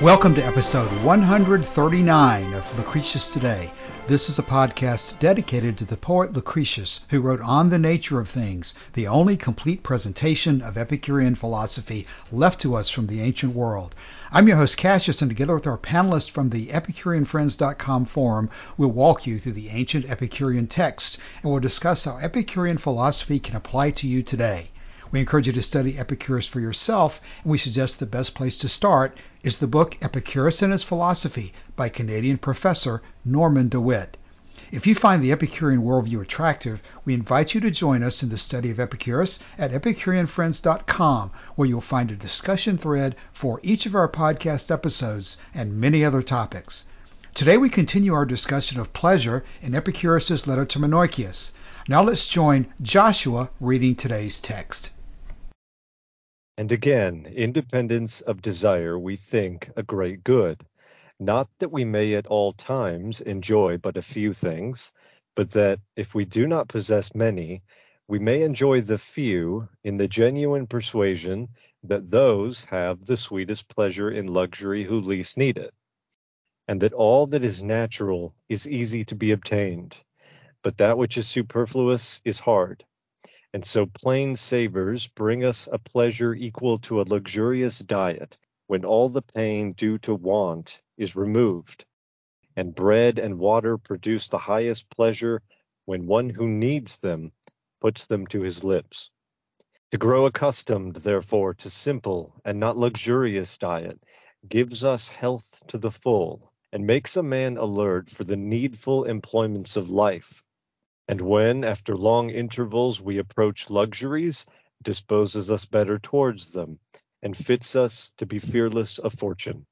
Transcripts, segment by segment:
Welcome to episode 139 of Lucretius Today. This is a podcast dedicated to the poet Lucretius, who wrote On the Nature of Things, the only complete presentation of Epicurean philosophy left to us from the ancient world. I'm your host Cassius, and together with our panelists from the EpicureanFriends.com forum, we'll walk you through the ancient Epicurean text, and we'll discuss how Epicurean philosophy can apply to you today. We encourage you to study Epicurus for yourself, and we suggest the best place to start is the book Epicurus and His Philosophy by Canadian professor Norman DeWitt. If you find the Epicurean worldview attractive, we invite you to join us in the study of Epicurus at EpicureanFriends.com, where you'll find a discussion thread for each of our podcast episodes and many other topics. Today we continue our discussion of pleasure in Epicurus' letter to Menoeceus. Now let's join Joshua reading today's text. And again, independence of desire we think a great good, not that we may at all times enjoy but a few things, but that if we do not possess many, we may enjoy the few in the genuine persuasion that those have the sweetest pleasure in luxury who least need it, and that all that is natural is easy to be obtained, but that which is superfluous is hard. And so plain savors bring us a pleasure equal to a luxurious diet, when all the pain due to want is removed. And bread and water produce the highest pleasure when one who needs them puts them to his lips. To grow accustomed, therefore, to simple and not luxurious diet gives us health to the full, and makes a man alert for the needful employments of life. And when, after long intervals, we approach luxuries, disposes us better towards them, and fits us to be fearless of fortune.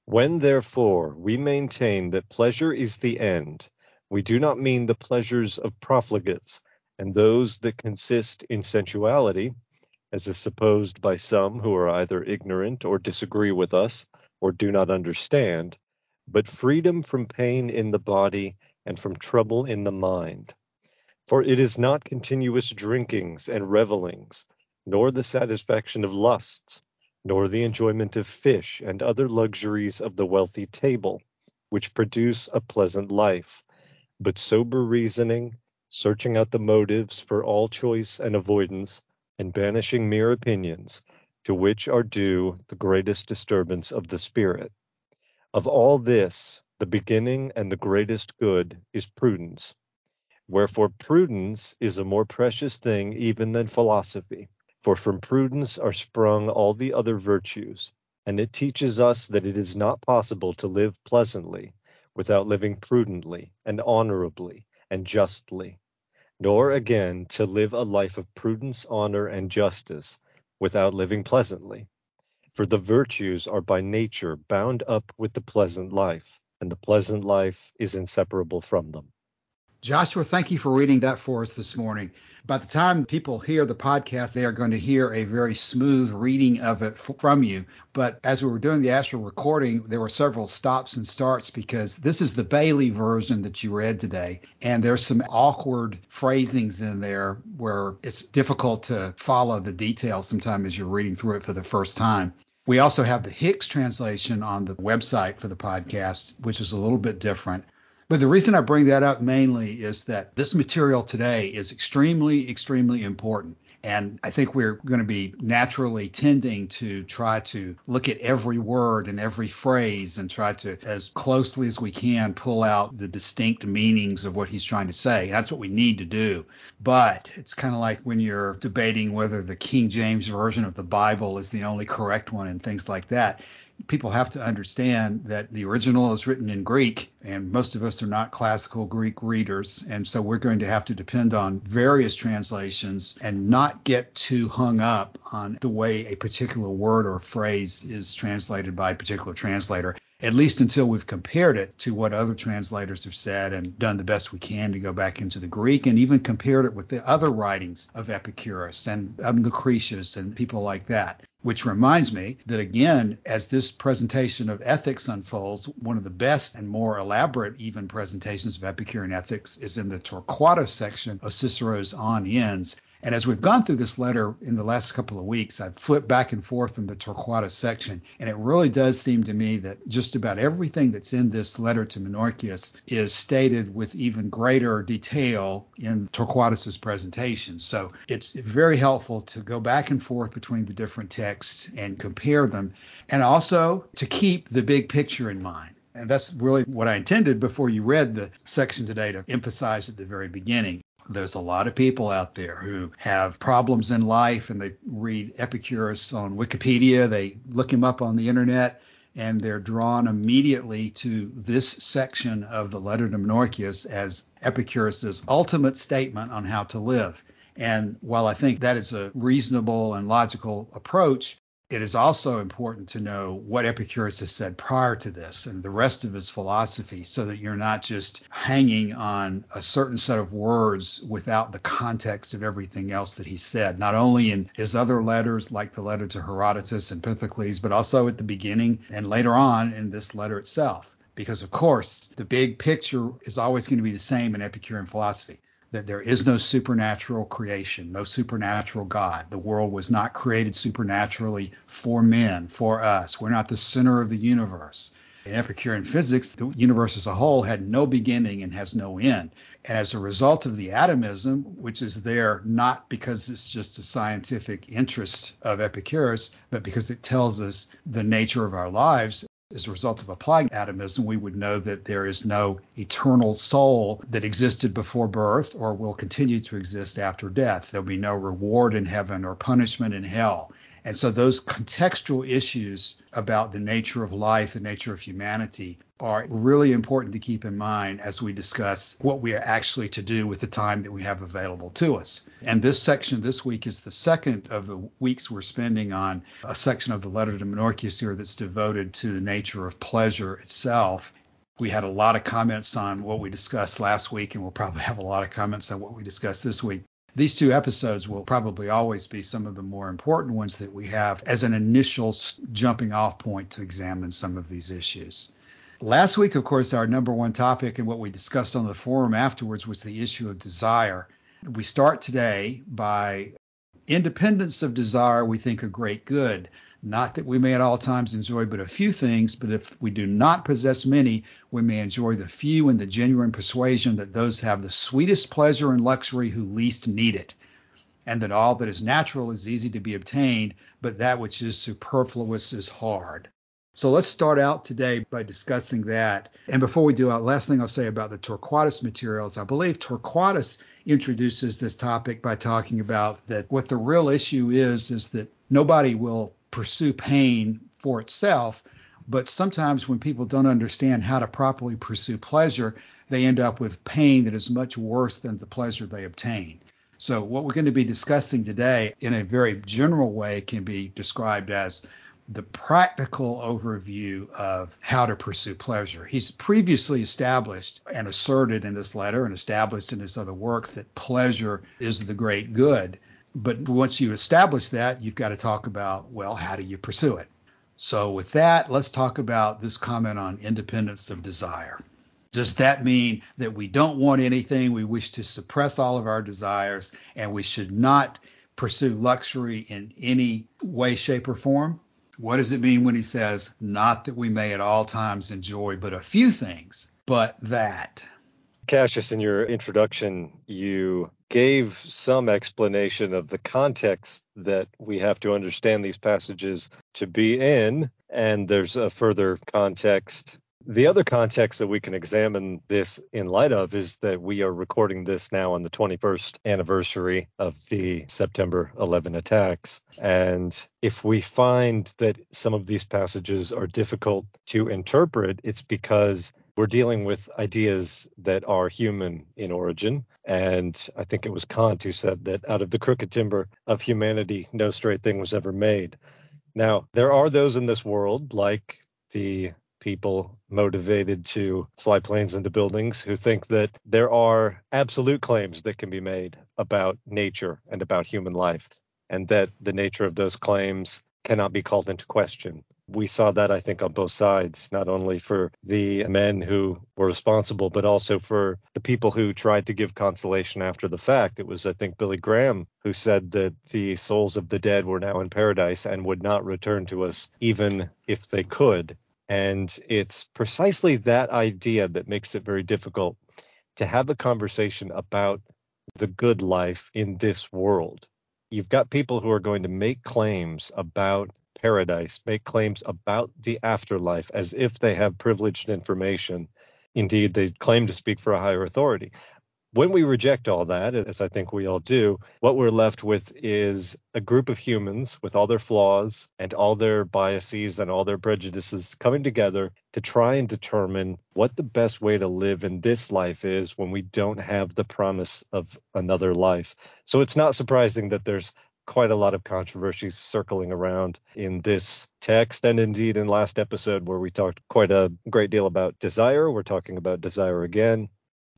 When, therefore, we maintain that pleasure is the end, we do not mean the pleasures of profligates, and those that consist in sensuality, as is supposed by some who are either ignorant or disagree with us, or do not understand, but freedom from pain in the body and from trouble in the mind. For it is not continuous drinkings and revellings, nor the satisfaction of lusts, nor the enjoyment of fish and other luxuries of the wealthy table, which produce a pleasant life, but sober reasoning, searching out the motives for all choice and avoidance, and banishing mere opinions, to which are due the greatest disturbance of the spirit. Of all this, the beginning and the greatest good is prudence. Wherefore prudence is a more precious thing even than philosophy. For from prudence are sprung all the other virtues, and it teaches us that it is not possible to live pleasantly without living prudently and honorably and justly, nor again to live a life of prudence, honor, and justice without living pleasantly. For the virtues are by nature bound up with the pleasant life, and the pleasant life is inseparable from them. Joshua, thank you for reading that for us this morning. By the time people hear the podcast, they are going to hear a very smooth reading of it from you. But as we were doing the actual recording, there were several stops and starts because this is the Bailey version that you read today. And there's some awkward phrasings in there where it's difficult to follow the details sometimes as you're reading through it for the first time. We also have the Hicks translation on the website for the podcast, which is a little bit different. But the reason I bring that up mainly is that this material today is extremely, extremely important. And I think we're going to be naturally tending to try to look at every word and every phrase and try to, as closely as we can, pull out the distinct meanings of what he's trying to say. And that's what we need to do. But it's kind of like when you're debating whether the King James Version of the Bible is the only correct one and things like that. People have to understand that the original is written in Greek, and most of us are not classical Greek readers. And so we're going to have to depend on various translations and not get too hung up on the way a particular word or phrase is translated by a particular translator, at least until we've compared it to what other translators have said and done the best we can to go back into the Greek and even compared it with the other writings of Epicurus and Lucretius and people like that. Which reminds me that, again, as this presentation of ethics unfolds, one of the best and more elaborate even presentations of Epicurean ethics is in the Torquatus section of Cicero's On Ends. And as we've gone through this letter in the last couple of weeks, I've flipped back and forth in the Torquatus section, and it really does seem to me that just about everything that's in this letter to Menoeceus is stated with even greater detail in Torquatus's presentation. So it's very helpful to go back and forth between the different texts and compare them, and also to keep the big picture in mind. And that's really what I intended before you read the section today to emphasize at the very beginning. There's a lot of people out there who have problems in life, and they read Epicurus on Wikipedia, they look him up on the internet, and they're drawn immediately to this section of the letter to Menoeceus as Epicurus's ultimate statement on how to live. And while I think that is a reasonable and logical approach, it is also important to know what Epicurus has said prior to this and the rest of his philosophy, so that you're not just hanging on a certain set of words without the context of everything else that he said, not only in his other letters like the letter to Herodotus and Pythocles, but also at the beginning and later on in this letter itself. Because, of course, the big picture is always going to be the same in Epicurean philosophy, that there is no supernatural creation, no supernatural God. The world was not created supernaturally for men, for us. We're not the center of the universe. In Epicurean physics, the universe as a whole had no beginning and has no end. And as a result of the atomism, which is there not because it's just a scientific interest of Epicurus, but because it tells us the nature of our lives, as a result of applying atomism, we would know that there is no eternal soul that existed before birth or will continue to exist after death. There'll be no reward in heaven or punishment in hell. And so those contextual issues about the nature of life, the nature of humanity, are really important to keep in mind as we discuss what we are actually to do with the time that we have available to us. And this section this week is the second of the weeks we're spending on a section of the letter to Menoeceus here that's devoted to the nature of pleasure itself. We had a lot of comments on what we discussed last week, and we'll probably have a lot of comments on what we discussed this week. These two episodes will probably always be some of the more important ones that we have as an initial jumping off point to examine some of these issues. Last week, of course, our number one topic and what we discussed on the forum afterwards was the issue of desire. We start today by independence of desire, we think a great good. Not that we may at all times enjoy but a few things, but if we do not possess many, we may enjoy the few in the genuine persuasion that those have the sweetest pleasure and luxury who least need it, and that all that is natural is easy to be obtained, but that which is superfluous is hard. So let's start out today by discussing that. And before we do, last thing I'll say about the Torquatus materials, I believe Torquatus introduces this topic by talking about that what the real issue is that nobody will pursue pain for itself, but sometimes when people don't understand how to properly pursue pleasure, they end up with pain that is much worse than the pleasure they obtain. So what we're going to be discussing today in a very general way can be described as the practical overview of how to pursue pleasure. He's previously established and asserted in this letter and established in his other works that pleasure is the great good. But once you establish that, you've got to talk about, well, how do you pursue it? So with that, let's talk about this comment on independence of desire. Does that mean that we don't want anything? We wish to suppress all of our desires, and we should not pursue luxury in any way, shape, or form? What does it mean when he says, not that we may at all times enjoy but a few things, but that? Cassius, in your introduction, you gave some explanation of the context that we have to understand these passages to be in, and there's a further context. The other context that we can examine this in light of is that we are recording this now on the 21st anniversary of the September 11 attacks. And if we find that some of these passages are difficult to interpret, it's because we're dealing with ideas that are human in origin. And I think it was Kant who said that out of the crooked timber of humanity, no straight thing was ever made. Now, there are those in this world, like the people motivated to fly planes into buildings, who think that there are absolute claims that can be made about nature and about human life, and that the nature of those claims cannot be called into question. we saw that, I think, on both sides, not only for the men who were responsible, but also for the people who tried to give consolation after the fact. It was, I think, Billy Graham who said that the souls of the dead were now in paradise and would not return to us even if they could. And it's precisely that idea that makes it very difficult to have a conversation about the good life in this world. You've got people who are going to make claims about paradise, make claims about the afterlife as if they have privileged information. Indeed, they claim to speak for a higher authority. When we reject all that, as I think we all do, what we're left with is a group of humans with all their flaws and all their biases and all their prejudices coming together to try and determine what the best way to live in this life is when we don't have the promise of another life. So it's not surprising that there's quite a lot of controversy circling around in this text, and indeed in last episode where we talked quite a great deal about desire. We're talking about desire again.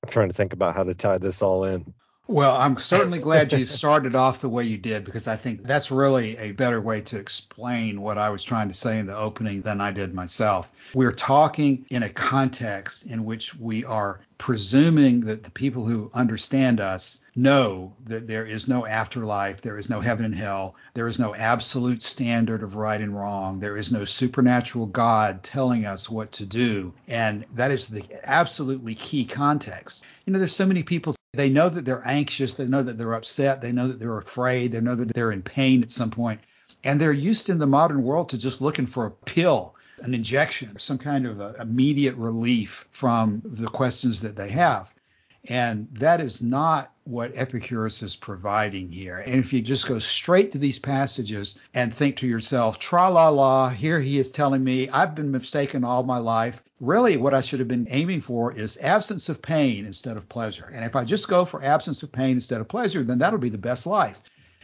I'm trying to think about how to tie this all in. Well, I'm certainly glad you started off the way you did, because I think that's really a better way to explain what I was trying to say in the opening than I did myself. We're talking in a context in which we are presuming that the people who understand us know that there is no afterlife, there is no heaven and hell, there is no absolute standard of right and wrong, there is no supernatural God telling us what to do. And that is the absolutely key context. There's so many people, they know that they're anxious, they know that they're upset, they know that they're afraid, they know that they're in pain at some point, and they're used in the modern world to just looking for a pill, an injection, some kind of immediate relief from the questions that they have. And that is not what Epicurus is providing here. And if you just go straight to these passages and think to yourself, tra-la-la, here he is telling me I've been mistaken all my life. Really, what I should have been aiming for is absence of pain instead of pleasure. And if I just go for absence of pain instead of pleasure, then that'll be the best life.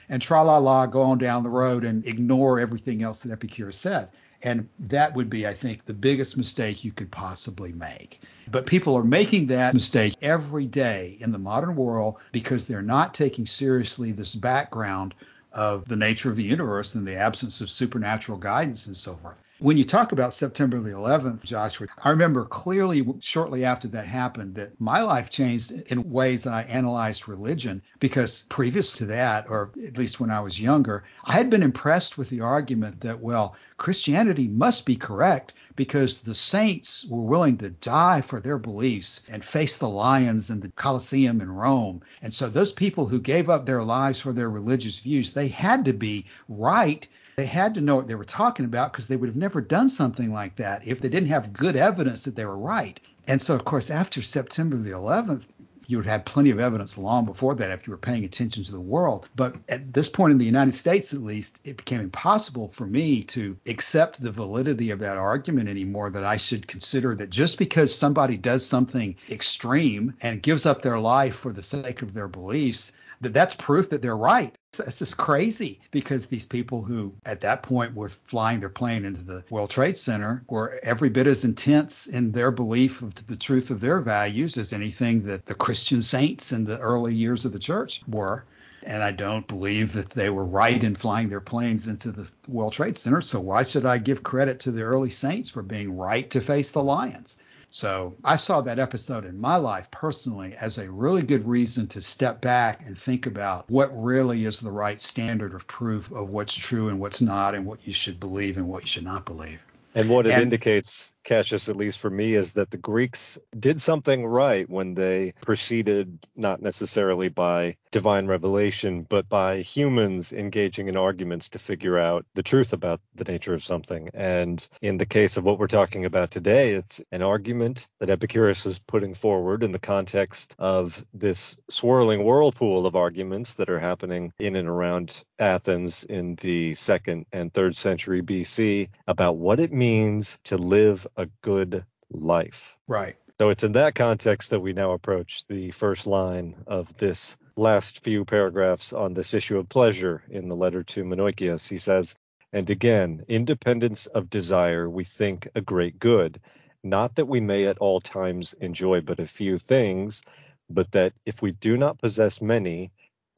And tra-la-la, go on down the road and ignore everything else that Epicurus said. And that would be, I think, the biggest mistake you could possibly make. But people are making that mistake every day in the modern world because they're not taking seriously this background of the nature of the universe and the absence of supernatural guidance and so forth. When you talk about September the 11th, Joshua, I remember clearly shortly after that happened that my life changed in ways that I analyzed religion, because previous to that, or at least when I was younger, I had been impressed with the argument that, well, Christianity must be correct because the saints were willing to die for their beliefs and face the lions in the Colosseum in Rome. And so those people who gave up their lives for their religious views, they had to be right. They had to know what they were talking about, because they would have never done something like that if they didn't have good evidence that they were right. And so, of course, after September the 11th, you would have plenty of evidence long before that if you were paying attention to the world. But at this point in the United States, at least, it became impossible for me to accept the validity of that argument anymore, that I should consider that just because somebody does something extreme and gives up their life for the sake of their beliefs, that's proof that they're right. It's just crazy, because these people who at that point were flying their plane into the World Trade Center were every bit as intense in their belief of the truth of their values as anything that the Christian saints in the early years of the church were. And I don't believe that they were right in flying their planes into the World Trade Center. So why should I give credit to the early saints for being right to face the lions? So I saw that episode in my life personally as a really good reason to step back and think about what really is the right standard of proof of what's true and what's not, and what you should believe and what you should not believe. And what it indicates, Cassius, at least for me, is that the Greeks did something right when they proceeded not necessarily by divine revelation, but by humans engaging in arguments to figure out the truth about the nature of something. And in the case of what we're talking about today, it's an argument that Epicurus is putting forward in the context of this swirling whirlpool of arguments that are happening in and around Athens in the 2nd and 3rd century BC about what it means to live a good life. Right. So it's in that context that we now approach the first line of this last few paragraphs on this issue of pleasure in the letter to Menoeceus. He says, "And again, independence of desire we think a great good, not that we may at all times enjoy but a few things, but that if we do not possess many,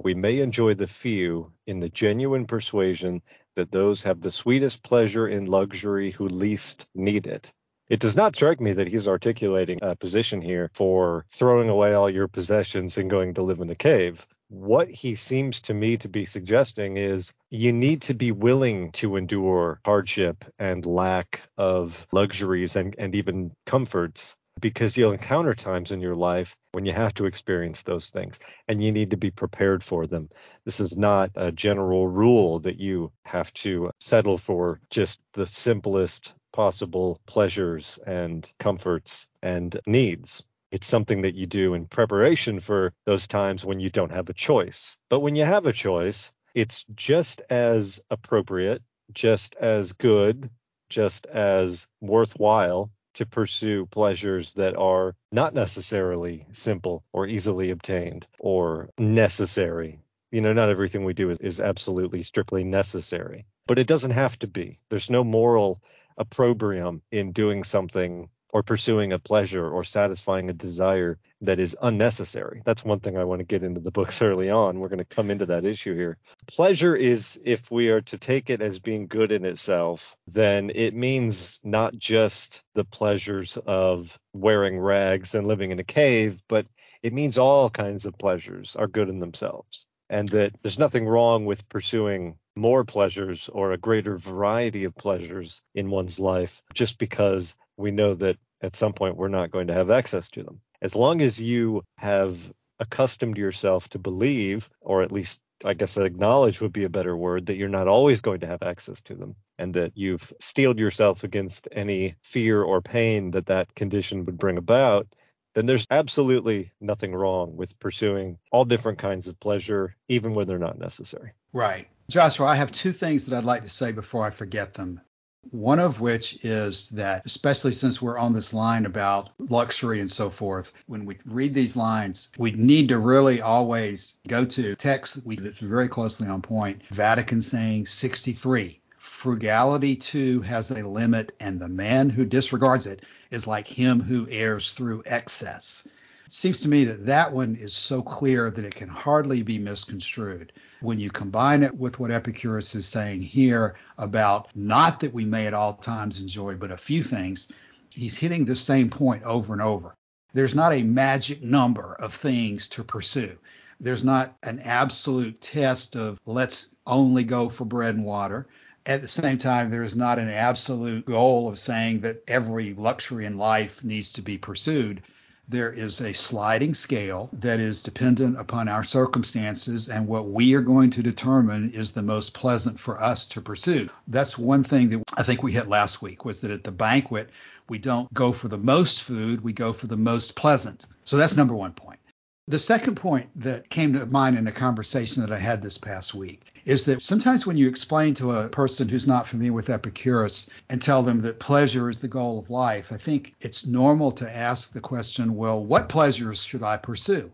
we may enjoy the few in the genuine persuasion that those have the sweetest pleasure in luxury who least need it. It does not strike me that he's articulating a position here for throwing away all your possessions and going to live in a cave. What he seems to me to be suggesting is you need to be willing to endure hardship and lack of luxuries and even comforts, because you'll encounter times in your life when you have to experience those things, and you need to be prepared for them. This is not a general rule that you have to settle for just the simplest possible pleasures and comforts and needs. It's something that you do in preparation for those times when you don't have a choice. But when you have a choice, it's just as appropriate, just as good, just as worthwhile to pursue pleasures that are not necessarily simple or easily obtained or necessary. Not everything we do is absolutely strictly necessary, but it doesn't have to be. There's no moral opprobrium in doing something or pursuing a pleasure or satisfying a desire that is unnecessary. That's one thing I want to get into the books early on. We're going to come into that issue here. Pleasure is, if we are to take it as being good in itself, then it means not just the pleasures of wearing rags and living in a cave, but it means all kinds of pleasures are good in themselves. And that there's nothing wrong with pursuing more pleasures or a greater variety of pleasures in one's life just because we know that at some point we're not going to have access to them. As long as you have accustomed yourself to believe, or at least I guess acknowledge would be a better word, that you're not always going to have access to them, and that you've steeled yourself against any fear or pain that condition would bring about, then there's absolutely nothing wrong with pursuing all different kinds of pleasure, even when they're not necessary. Right. Joshua, I have two things that I'd like to say before I forget them. One of which is that, especially since we're on this line about luxury and so forth, when we read these lines, we need to really always go to text that's very closely on point. Vatican saying 63. Frugality too has a limit, and the man who disregards it is like him who errs through excess. It seems to me that one is so clear that it can hardly be misconstrued. When you combine it with what Epicurus is saying here about not that we may at all times enjoy but a few things, he's hitting the same point over and over. There's not a magic number of things to pursue. There's not an absolute test of let's only go for bread and water. At the same time, there is not an absolute goal of saying that every luxury in life needs to be pursued. There is a sliding scale that is dependent upon our circumstances, and what we are going to determine is the most pleasant for us to pursue. That's one thing that I think we hit last week, was that at the banquet, we don't go for the most food, we go for the most pleasant. So that's number one point. The second point that came to mind in a conversation that I had this past week is that sometimes when you explain to a person who's not familiar with Epicurus and tell them that pleasure is the goal of life, I think it's normal to ask the question, well, what pleasures should I pursue?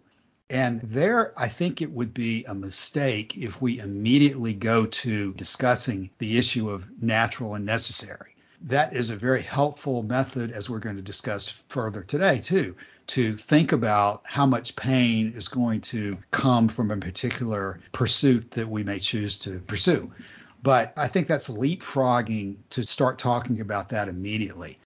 And there, I think it would be a mistake if we immediately go to discussing the issue of natural and necessary. That is a very helpful method, as we're going to discuss further today, too, to think about how much pain is going to come from a particular pursuit that we may choose to pursue. But I think that's leapfrogging to start talking about that immediately.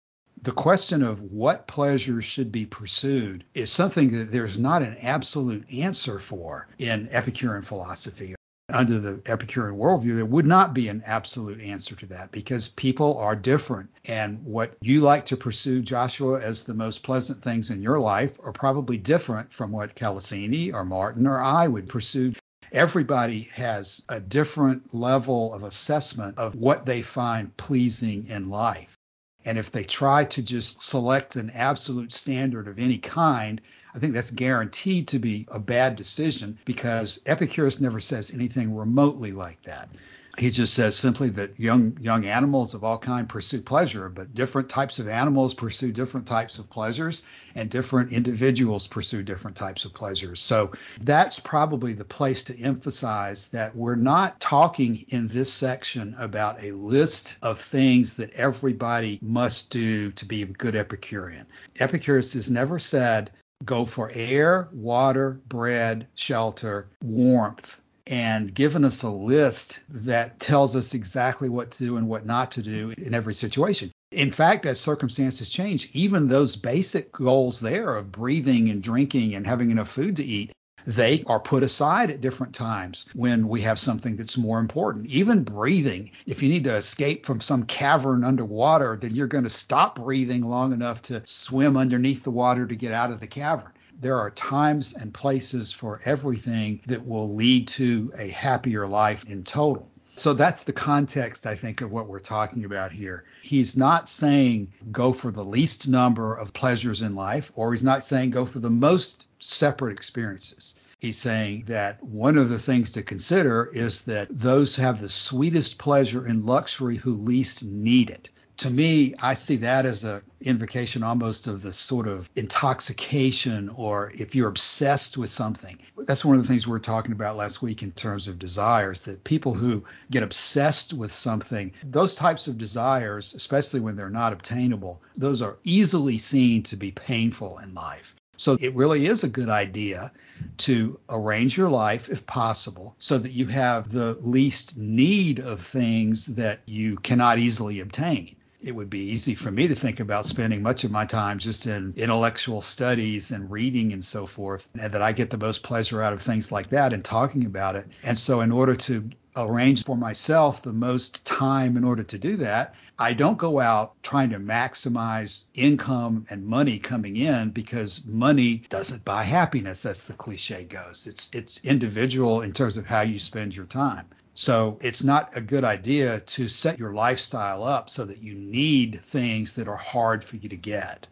The question of what pleasures should be pursued is something that there's not an absolute answer for in Epicurean philosophy. Under the Epicurean worldview, there would not be an absolute answer to that because people are different. And what you like to pursue, Joshua, as the most pleasant things in your life are probably different from what Calasini or Martin or I would pursue. Everybody has a different level of assessment of what they find pleasing in life. And if they try to just select an absolute standard of any kind, I think that's guaranteed to be a bad decision because Epicurus never says anything remotely like that. He just says simply that young animals of all kinds pursue pleasure, but different types of animals pursue different types of pleasures, and different individuals pursue different types of pleasures. So that's probably the place to emphasize that we're not talking in this section about a list of things that everybody must do to be a good Epicurean. Epicurus has never said go for air, water, bread, shelter, warmth, and given us a list that tells us exactly what to do and what not to do in every situation. In fact, as circumstances change, even those basic goals there of breathing and drinking and having enough food to eat, they are put aside at different times when we have something that's more important. Even breathing, if you need to escape from some cavern underwater, then you're going to stop breathing long enough to swim underneath the water to get out of the cavern. There are times and places for everything that will lead to a happier life in total. So that's the context, I think, of what we're talking about here. He's not saying go for the least number of pleasures in life, or he's not saying go for the most separate experiences. He's saying that one of the things to consider is that those who have the sweetest pleasure in luxury who least need it. To me, I see that as an invocation almost of the sort of intoxication, or if you're obsessed with something. That's one of the things we were talking about last week in terms of desires, that people who get obsessed with something, those types of desires, especially when they're not obtainable, those are easily seen to be painful in life. So it really is a good idea to arrange your life, if possible, so that you have the least need of things that you cannot easily obtain. It would be easy for me to think about spending much of my time just in intellectual studies and reading and so forth, and that I get the most pleasure out of things like that and talking about it. And so in order to arrange for myself the most time in order to do that, I don't go out trying to maximize income and money coming in, because money doesn't buy happiness, as the cliche goes. It's individual in terms of how you spend your time. So it's not a good idea to set your lifestyle up so that you need things that are hard for you to get.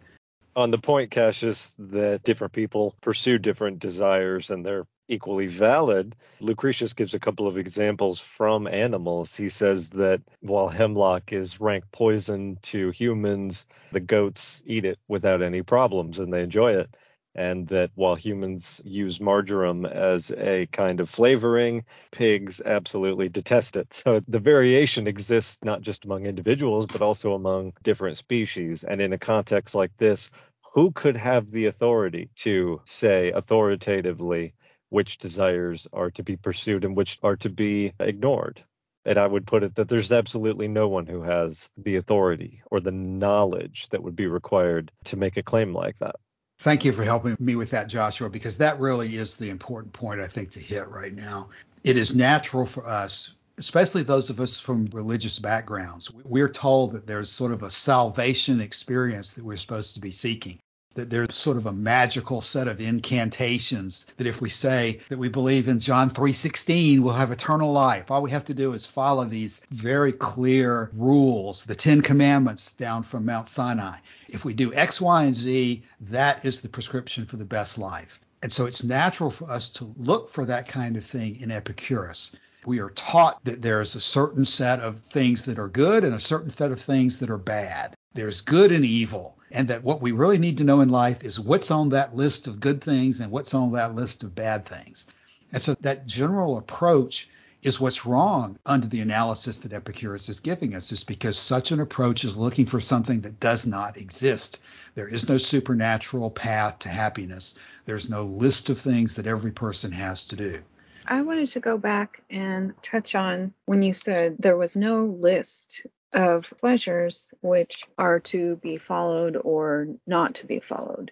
On the point, Cassius, that different people pursue different desires and they're equally valid, Lucretius gives a couple of examples from animals. He says that while hemlock is rank poison to humans, the goats eat it without any problems and they enjoy it. And that while humans use marjoram as a kind of flavoring, pigs absolutely detest it. So the variation exists not just among individuals, but also among different species. And in a context like this, who could have the authority to say authoritatively which desires are to be pursued and which are to be ignored? And I would put it that there's absolutely no one who has the authority or the knowledge that would be required to make a claim like that. Thank you for helping me with that, Joshua, because that really is the important point, I think, to hit right now. It is natural for us, especially those of us from religious backgrounds. We're told that there's sort of a salvation experience that we're supposed to be seeking, that there's sort of a magical set of incantations that if we say that we believe in John 3:16, we'll have eternal life. All we have to do is follow these very clear rules, the 10 Commandments down from Mount Sinai. If we do X, Y, and Z, that is the prescription for the best life. And so it's natural for us to look for that kind of thing in Epicurus. We are taught that there's a certain set of things that are good and a certain set of things that are bad. There's good and evil. And that what we really need to know in life is what's on that list of good things and what's on that list of bad things. And so that general approach is what's wrong under the analysis that Epicurus is giving us, is because such an approach is looking for something that does not exist. There is no supernatural path to happiness. There's no list of things that every person has to do. I wanted to go back and touch on when you said there was no list of pleasures which are to be followed or not to be followed.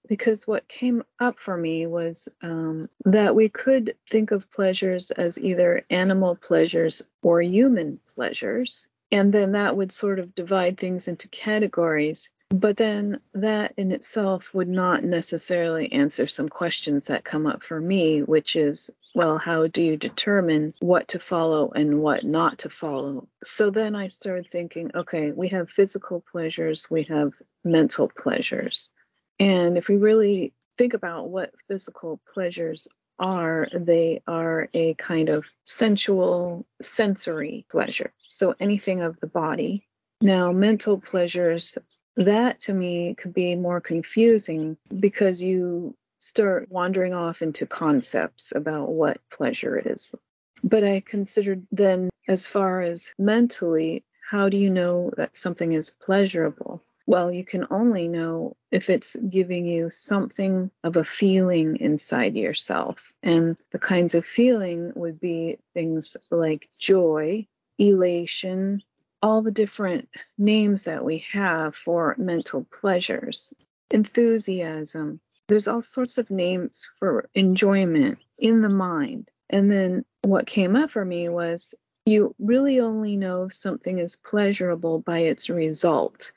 Because what came up for me was that we could think of pleasures as either animal pleasures or human pleasures. And then that would sort of divide things into categories. But then that in itself would not necessarily answer some questions that come up for me, which is, well, how do you determine what to follow and what not to follow? So then I started thinking, okay, we have physical pleasures, we have mental pleasures. And if we really think about what physical pleasures are, they are a kind of sensual, sensory pleasure. So anything of the body. Now, mental pleasures, that to me could be more confusing because you start wandering off into concepts about what pleasure is. But I considered then, as far as mentally, how do you know that something is pleasurable? Well, you can only know if it's giving you something of a feeling inside yourself. And the kinds of feeling would be things like joy, elation, all the different names that we have for mental pleasures, enthusiasm. There's all sorts of names for enjoyment in the mind. And then what came up for me was you really only know if something is pleasurable by its result.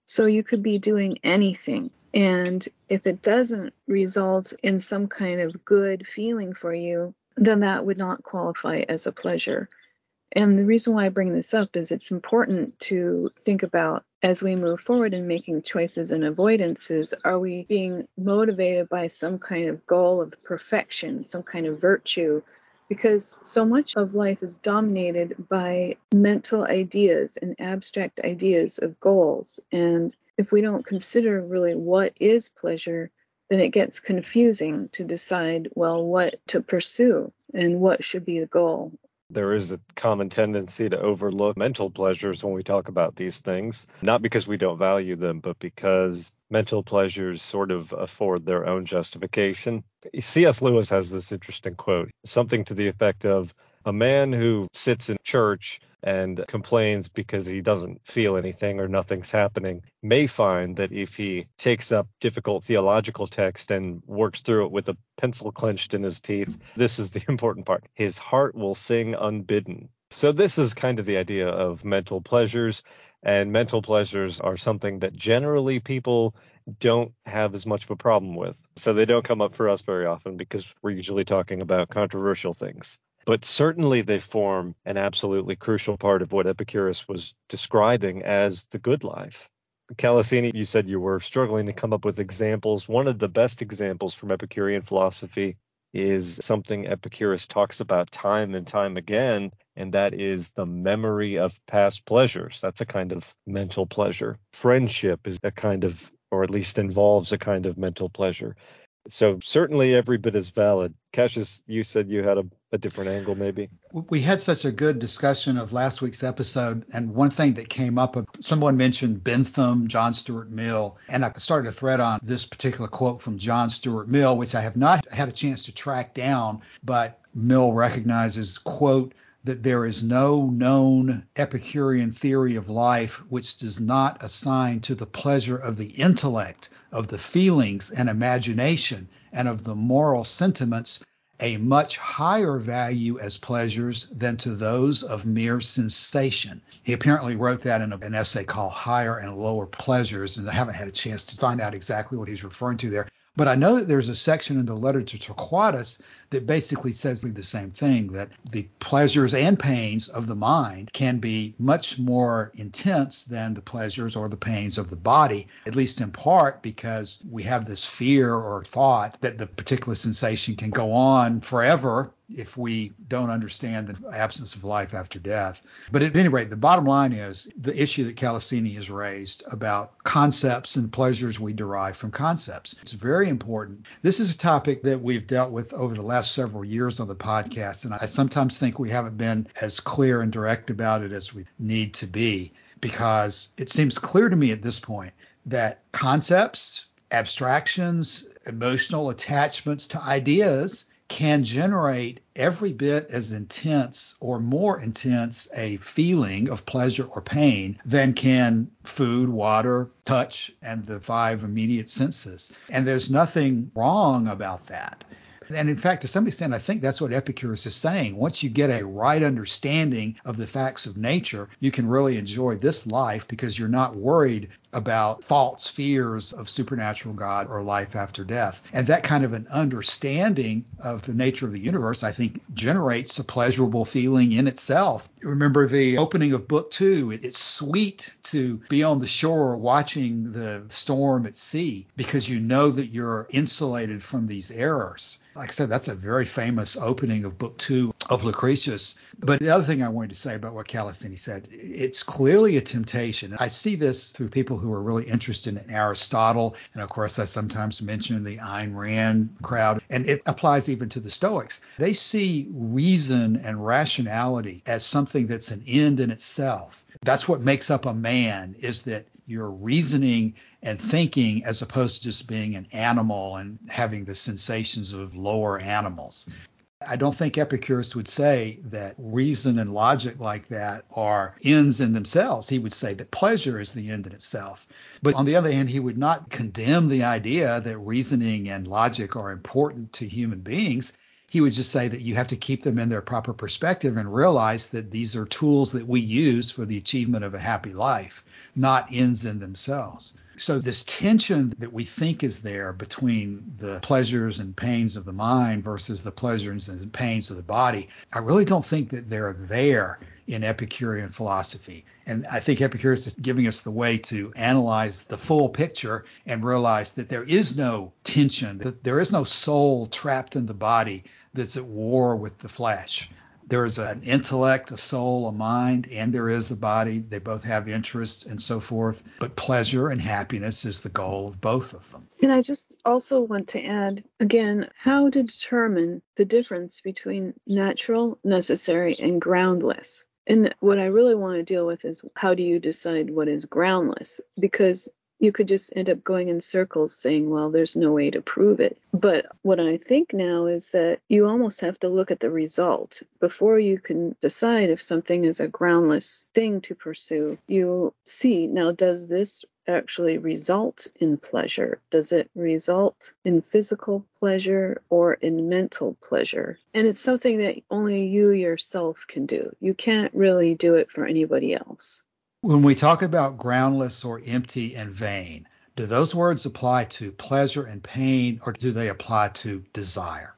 So you could be doing anything. And if it doesn't result in some kind of good feeling for you, then that would not qualify as a pleasure. And the reason why I bring this up is it's important to think about as we move forward in making choices and avoidances, are we being motivated by some kind of goal of perfection, some kind of virtue? Because so much of life is dominated by mental ideas and abstract ideas of goals. And if we don't consider really what is pleasure, then it gets confusing to decide, well, what to pursue and what should be the goal. There is a common tendency to overlook mental pleasures when we talk about these things, not because we don't value them, but because mental pleasures sort of afford their own justification. C.S. Lewis has this interesting quote, something to the effect of, a man who sits in church and complains because he doesn't feel anything or nothing's happening may find that if he takes up difficult theological text and works through it with a pencil clenched in his teeth, this is the important part, his heart will sing unbidden. So this is kind of the idea of mental pleasures, and mental pleasures are something that generally people don't have as much of a problem with. So they don't come up for us very often because we're usually talking about controversial things. But certainly they form an absolutely crucial part of what Epicurus was describing as the good life. Calasini, you said you were struggling to come up with examples. One of the best examples from Epicurean philosophy is something Epicurus talks about time and time again, and that is the memory of past pleasures. That's a kind of mental pleasure. Friendship is a kind of, or at least involves a kind of mental pleasure. So certainly every bit is valid. Cassius, you said you had a different angle maybe. We had such a good discussion of last week's episode, and one thing that came up, someone mentioned Bentham, John Stuart Mill, and I started a thread on this particular quote from John Stuart Mill, which I have not had a chance to track down, but Mill recognizes, quote, that there is no known Epicurean theory of life which does not assign to the pleasure of the intellect, of the feelings and imagination, and of the moral sentiments a much higher value as pleasures than to those of mere sensation. He apparently wrote that in an essay called Higher and Lower Pleasures, and I haven't had a chance to find out exactly what he's referring to there. But I know that there's a section in the letter to Torquatus that basically says the same thing, that the pleasures and pains of the mind can be much more intense than the pleasures or the pains of the body, at least in part because we have this fear or thought that the particular sensation can go on forever if we don't understand the absence of life after death. But at any rate, the bottom line is the issue that Calasini has raised about concepts and pleasures we derive from concepts. It's very important. This is a topic that we've dealt with over the last several years on the podcast, and I sometimes think we haven't been as clear and direct about it as we need to be, because it seems clear to me at this point that concepts, abstractions, emotional attachments to ideas can generate every bit as intense or more intense a feeling of pleasure or pain than can food, water, touch, and the five immediate senses. And there's nothing wrong about that. And in fact, to some extent, I think that's what Epicurus is saying. Once you get a right understanding of the facts of nature, you can really enjoy this life because you're not worried about false fears of supernatural God or life after death. And that kind of an understanding of the nature of the universe, I think, generates a pleasurable feeling in itself. Remember the opening of Book 2. It's sweet to be on the shore watching the storm at sea because you know that you're insulated from these errors. Like I said, that's a very famous opening of Book 2 of Lucretius. But the other thing I wanted to say about what Calasini said, it's clearly a temptation. I see this through people who are really interested in Aristotle. And of course, I sometimes mention the Ayn Rand crowd. And it applies even to the Stoics. They see reason and rationality as something that's an end in itself. That's what makes up a man, is that you're reasoning and thinking as opposed to just being an animal and having the sensations of lower animals. I don't think Epicurus would say that reason and logic like that are ends in themselves. He would say that pleasure is the end in itself. But on the other hand, he would not condemn the idea that reasoning and logic are important to human beings. He would just say that you have to keep them in their proper perspective and realize that these are tools that we use for the achievement of a happy life, not ends in themselves. So this tension that we think is there between the pleasures and pains of the mind versus the pleasures and pains of the body, I really don't think that they're there in Epicurean philosophy. And I think Epicurus is giving us the way to analyze the full picture and realize that there is no tension, that there is no soul trapped in the body that's at war with the flesh. There is an intellect, a soul, a mind, and there is a body. They both have interests and so forth. But pleasure and happiness is the goal of both of them. And I just also want to add, again, how to determine the difference between natural, necessary, and groundless. And what I really want to deal with is how do you decide what is groundless? Because you could just end up going in circles saying, well, there's no way to prove it. But what I think now is that you almost have to look at the result before you can decide if something is a groundless thing to pursue. You see, now, does this actually result in pleasure? Does it result in physical pleasure or in mental pleasure? And it's something that only you yourself can do. You can't really do it for anybody else. When we talk about groundless or empty and vain, do those words apply to pleasure and pain, or do they apply to desire?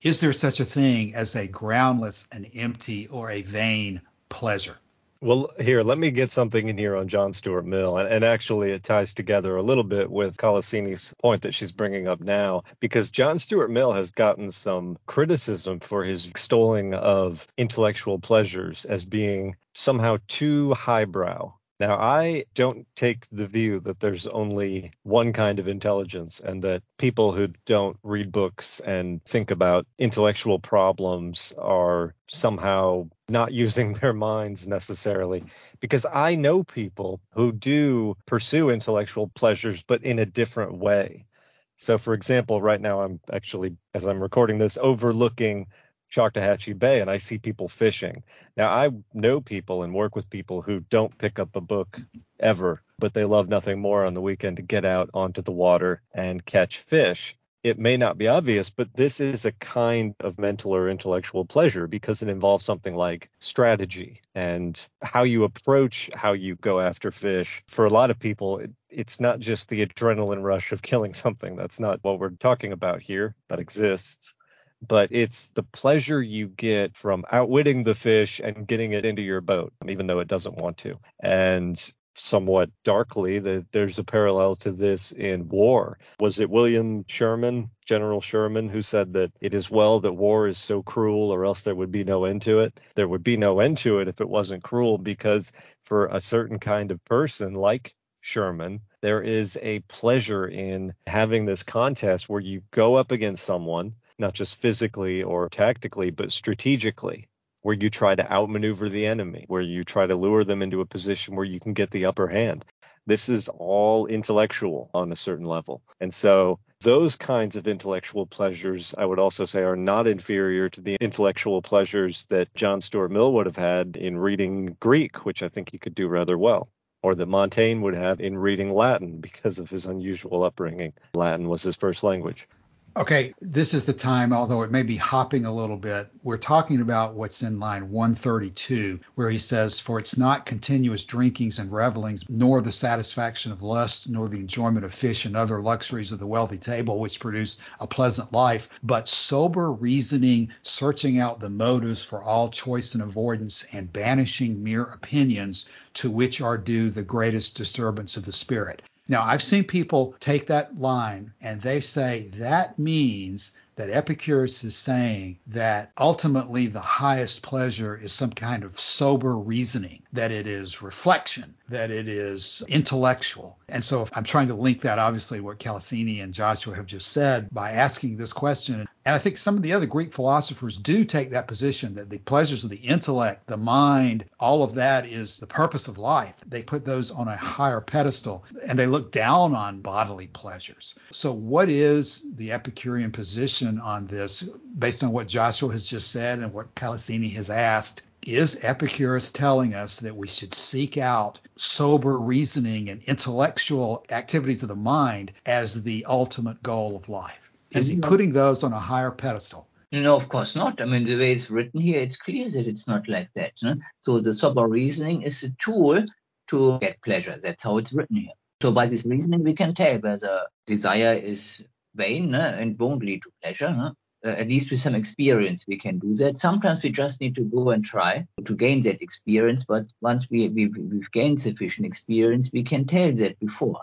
Is there such a thing as a groundless, an empty, or a vain pleasure? Well, here, let me get something in here on John Stuart Mill. And actually, it ties together a little bit with Cassini's point that she's bringing up now, because John Stuart Mill has gotten some criticism for his extolling of intellectual pleasures as being somehow too highbrow. Now, I don't take the view that there's only one kind of intelligence and that people who don't read books and think about intellectual problems are somehow not using their minds necessarily, because I know people who do pursue intellectual pleasures, but in a different way. So, for example, right now I'm actually, as I'm recording this, overlooking Choctawhatchee Bay, and I see people fishing. Now, I know people and work with people who don't pick up a book ever, but they love nothing more on the weekend to get out onto the water and catch fish. It may not be obvious, but this is a kind of mental or intellectual pleasure because it involves something like strategy and how you approach how you go after fish. For a lot of people, it's not just the adrenaline rush of killing something. That's not what we're talking about here. That exists. But it's the pleasure you get from outwitting the fish and getting it into your boat, even though it doesn't want to. And somewhat darkly, there's a parallel to this in war. Was it William Sherman, General Sherman, who said that it is well that war is so cruel, or else there would be no end to it? There would be no end to it if it wasn't cruel, because for a certain kind of person like Sherman, there is a pleasure in having this contest where you go up against someone, not just physically or tactically, but strategically, where you try to outmaneuver the enemy, where you try to lure them into a position where you can get the upper hand. This is all intellectual on a certain level. And so those kinds of intellectual pleasures, I would also say, are not inferior to the intellectual pleasures that John Stuart Mill would have had in reading Greek, which I think he could do rather well, or that Montaigne would have in reading Latin because of his unusual upbringing. Latin was his first language. Okay, this is the time, although it may be hopping a little bit, we're talking about what's in line 132, where he says, "For it's not continuous drinkings and revelings, nor the satisfaction of lust, nor the enjoyment of fish and other luxuries of the wealthy table, which produce a pleasant life, but sober reasoning, searching out the motives for all choice and avoidance, and banishing mere opinions, to which are due the greatest disturbance of the spirit." Now, I've seen people take that line and they say that means that Epicurus is saying that ultimately the highest pleasure is some kind of sober reasoning, that it is reflection, that it is intellectual. And so I'm trying to link that, obviously, what Cassini and Joshua have just said by asking this question. And I think some of the other Greek philosophers do take that position, that the pleasures of the intellect, the mind, all of that is the purpose of life. They put those on a higher pedestal, and they look down on bodily pleasures. So what is the Epicurean position on this, based on what Joshua has just said and what Calasini has asked? Is Epicurus telling us that we should seek out sober reasoning and intellectual activities of the mind as the ultimate goal of life? Is he putting those on a higher pedestal? No, of course not. I mean, the way it's written here, it's clear that it's not like that. No? So the sober reasoning is a tool to get pleasure. That's how it's written here. So by this reasoning, we can tell whether desire is vain and won't lead to pleasure. No? At least with some experience, we can do that. Sometimes we just need to go and try to gain that experience. But once we've gained sufficient experience, we can tell that before.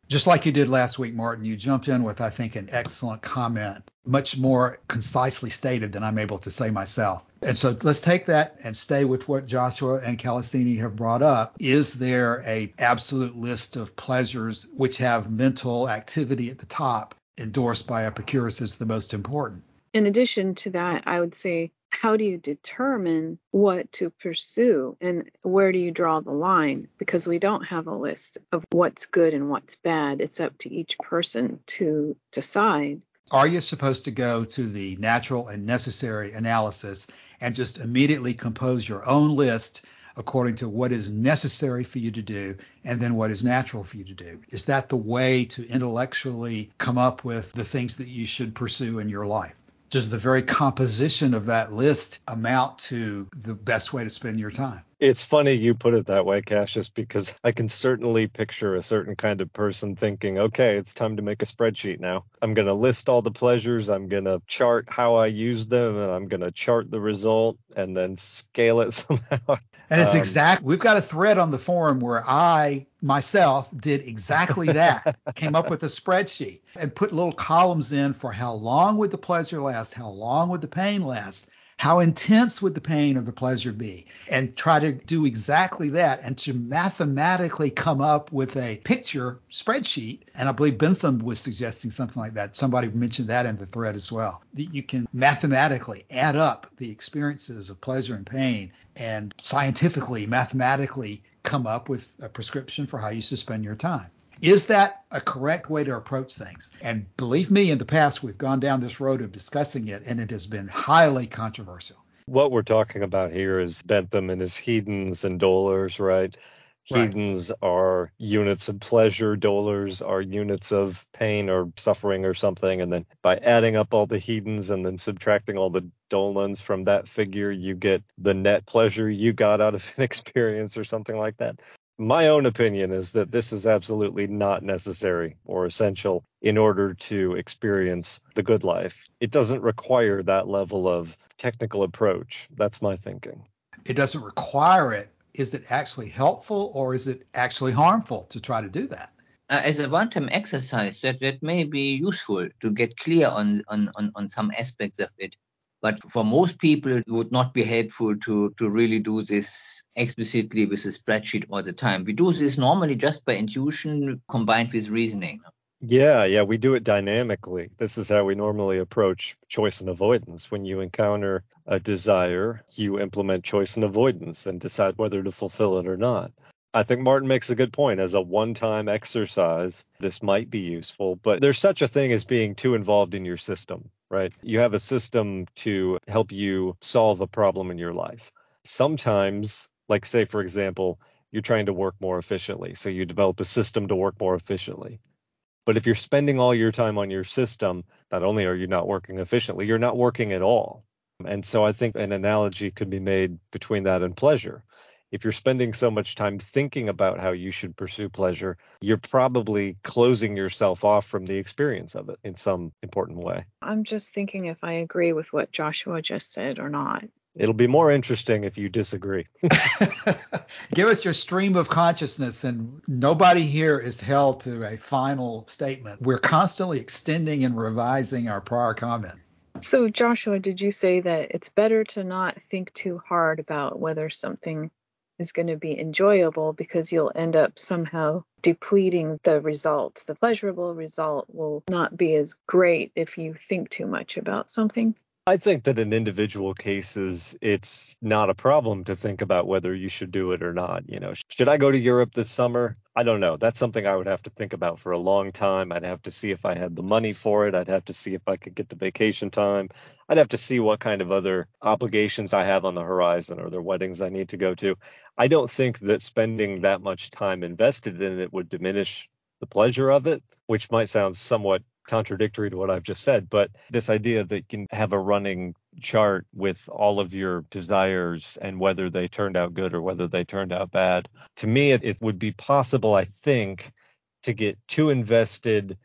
Just like you did last week, Martin, you jumped in with, I think, an excellent comment, much more concisely stated than I'm able to say myself. And so let's take that and stay with what Joshua and Calasini have brought up. Is there an absolute list of pleasures which have mental activity at the top, endorsed by Epicurus as the most important? In addition to that, I would say, how do you determine what to pursue and where do you draw the line? Because we don't have a list of what's good and what's bad. It's up to each person to decide. Are you supposed to go to the natural and necessary analysis and just immediately compose your own list according to what is necessary for you to do and then what is natural for you to do? Is that the way to intellectually come up with the things that you should pursue in your life? Does the very composition of that list amount to the best way to spend your time? It's funny you put it that way, Cassius, because I can certainly picture a certain kind of person thinking, okay, it's time to make a spreadsheet now. I'm going to list all the pleasures. I'm going to chart how I use them, and I'm going to chart the result and then scale it somehow. And it's we've got a thread on the forum where I myself did exactly that, came up with a spreadsheet and put little columns in for how long would the pleasure last, how long would the pain last, how intense would the pain or the pleasure be, and try to do exactly that and to mathematically come up with a picture spreadsheet. And I believe Bentham was suggesting something like that. Somebody mentioned that in the thread as well, that you can mathematically add up the experiences of pleasure and pain and scientifically, mathematically come up with a prescription for how you should spend your time. Is that a correct way to approach things? And believe me, in the past, we've gone down this road of discussing it, and it has been highly controversial. What we're talking about here is Bentham and his hedons and dolors, right? Hedons are units of pleasure, dolors are units of pain or suffering or something. And then by adding up all the hedons and then subtracting all the dolens from that figure, you get the net pleasure you got out of an experience or something like that. My own opinion is that this is absolutely not necessary or essential in order to experience the good life. It doesn't require that level of technical approach. That's my thinking. It doesn't require it. Is it actually helpful or is it actually harmful to try to do that? As a one-time exercise, that may be useful to get clear on some aspects of it. But for most people, it would not be helpful to really do this explicitly with a spreadsheet all the time. We do this normally just by intuition combined with reasoning. Yeah, we do it dynamically. This is how we normally approach choice and avoidance. When you encounter a desire, you implement choice and avoidance and decide whether to fulfill it or not. I think Martin makes a good point. As a one-time exercise, this might be useful, but there's such a thing as being too involved in your system, right? You have a system to help you solve a problem in your life. Sometimes, like say, for example, you're trying to work more efficiently, so you develop a system to work more efficiently. But if you're spending all your time on your system, not only are you not working efficiently, you're not working at all. And so I think an analogy could be made between that and pleasure. If you're spending so much time thinking about how you should pursue pleasure, you're probably closing yourself off from the experience of it in some important way. I'm just thinking if I agree with what Joshua just said or not. It'll be more interesting if you disagree. Give us your stream of consciousness, and nobody here is held to a final statement. We're constantly extending and revising our prior comment. So, Joshua, did you say that it's better to not think too hard about whether something is going to be enjoyable because you'll end up somehow depleting the results. The pleasurable result will not be as great if you think too much about something. I think that in individual cases, it's not a problem to think about whether you should do it or not. Should I go to Europe this summer? I don't know. That's something I would have to think about for a long time. I'd have to see if I had the money for it. I'd have to see if I could get the vacation time. I'd have to see what kind of other obligations I have on the horizon. Or there weddings I need to go to? I don't think that spending that much time invested in it would diminish the pleasure of it, which might sound somewhat contradictory to what I've just said, but this idea that you can have a running chart with all of your desires and whether they turned out good or whether they turned out bad, to me, it would be possible, I think, to get too invested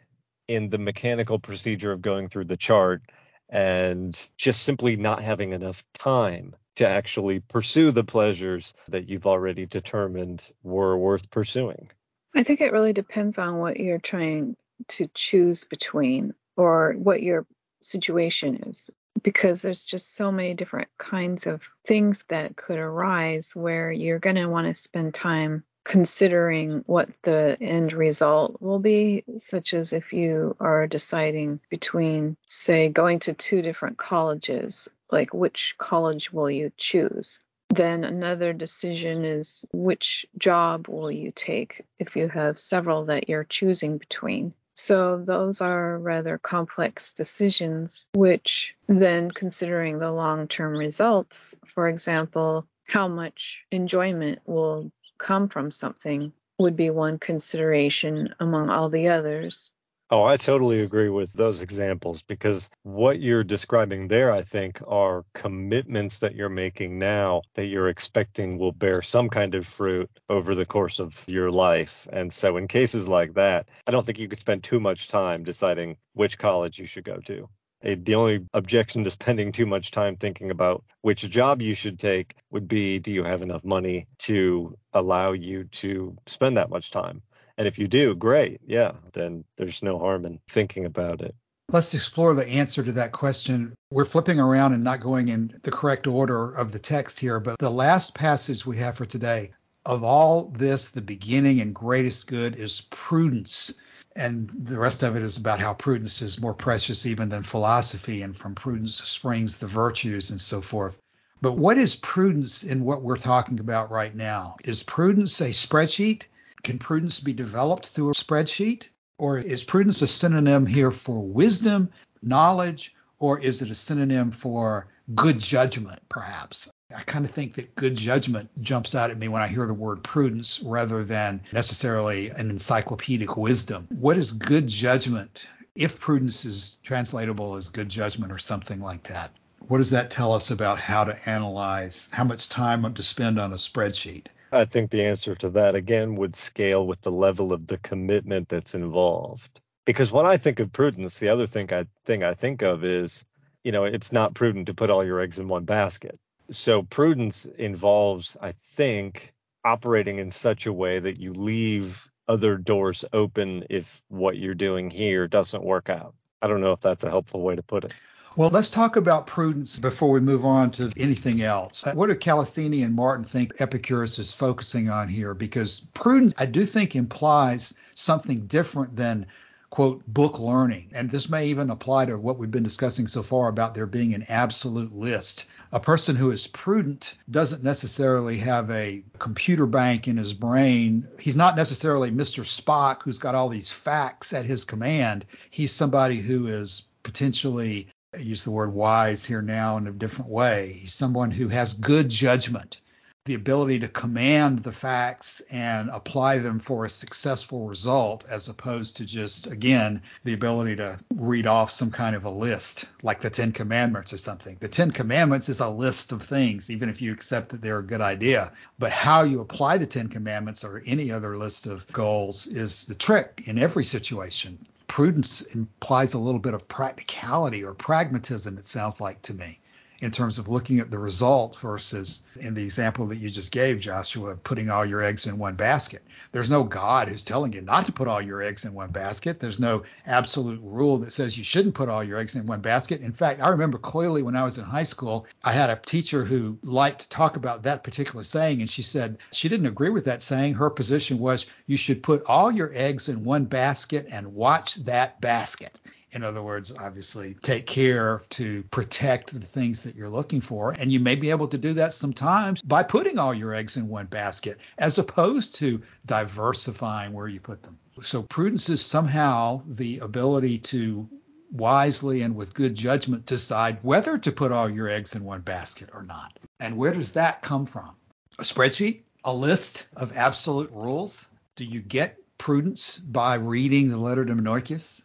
in the mechanical procedure of going through the chart and just simply not having enough time to actually pursue the pleasures that you've already determined were worth pursuing. I think it really depends on what you're trying to choose between or what your situation is, because there's just so many different kinds of things that could arise where you're going to want to spend time considering what the end result will be, such as if you are deciding between, say, going to two different colleges, like which college will you choose? Then another decision is which job will you take if you have several that you're choosing between. So those are rather complex decisions, which then considering the long-term results, for example, how much enjoyment will come from something would be one consideration among all the others. Oh, I totally agree with those examples, because what you're describing there, I think, are commitments that you're making now that you're expecting will bear some kind of fruit over the course of your life. And so in cases like that, I don't think you could spend too much time deciding which college you should go to. The only objection to spending too much time thinking about which job you should take would be, do you have enough money to allow you to spend that much time? And if you do, great. Yeah, then there's no harm in thinking about it. Let's explore the answer to that question. We're flipping around and not going in the correct order of the text here, but the last passage we have for today, of all this, the beginning and greatest good is prudence. And the rest of it is about how prudence is more precious even than philosophy, and from prudence springs the virtues and so forth. But what is prudence in what we're talking about right now? Is prudence a spreadsheet? Can prudence be developed through a spreadsheet? Or is prudence a synonym here for wisdom, knowledge, or is it a synonym for good judgment, perhaps? I kind of think that good judgment jumps out at me when I hear the word prudence rather than necessarily an encyclopedic wisdom. What is good judgment, if prudence is translatable as good judgment or something like that? What does that tell us about how to analyze, how much time to spend on a spreadsheet? I think the answer to that, again, would scale with the level of the commitment that's involved. Because when I think of prudence, the other thing I think of is, it's not prudent to put all your eggs in one basket. So prudence involves, I think, operating in such a way that you leave other doors open if what you're doing here doesn't work out. I don't know if that's a helpful way to put it. Well, let's talk about prudence before we move on to anything else. What do Callicini and Martin think Epicurus is focusing on here? Because prudence, I do think, implies something different than, quote, book learning. And this may even apply to what we've been discussing so far about there being an absolute list. A person who is prudent doesn't necessarily have a computer bank in his brain. He's not necessarily Mr. Spock who's got all these facts at his command. He's somebody who is potentially, I use the word wise here now in a different way. He's someone who has good judgment, the ability to command the facts and apply them for a successful result, as opposed to just, again, the ability to read off some kind of a list, like the 10 Commandments or something. The 10 Commandments is a list of things, even if you accept that they're a good idea. But how you apply the 10 Commandments or any other list of goals is the trick in every situation. Prudence implies a little bit of practicality or pragmatism, it sounds like to me. in terms of looking at the result versus in the example that you just gave, Joshua, putting all your eggs in one basket. There's no God who's telling you not to put all your eggs in one basket. There's no absolute rule that says you shouldn't put all your eggs in one basket. In fact, I remember clearly when I was in high school, I had a teacher who liked to talk about that particular saying, and she said she didn't agree with that saying. Her position was you should put all your eggs in one basket and watch that basket. In other words, obviously, take care to protect the things that you're looking for. And you may be able to do that sometimes by putting all your eggs in one basket, as opposed to diversifying where you put them. So prudence is somehow the ability to wisely and with good judgment decide whether to put all your eggs in one basket or not. And where does that come from? A spreadsheet? A list of absolute rules? Do you get prudence by reading the letter to Menoeceus?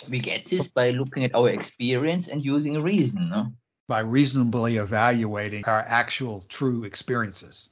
We get this by looking at our experience and using reason, no? By reasonably evaluating our actual true experiences.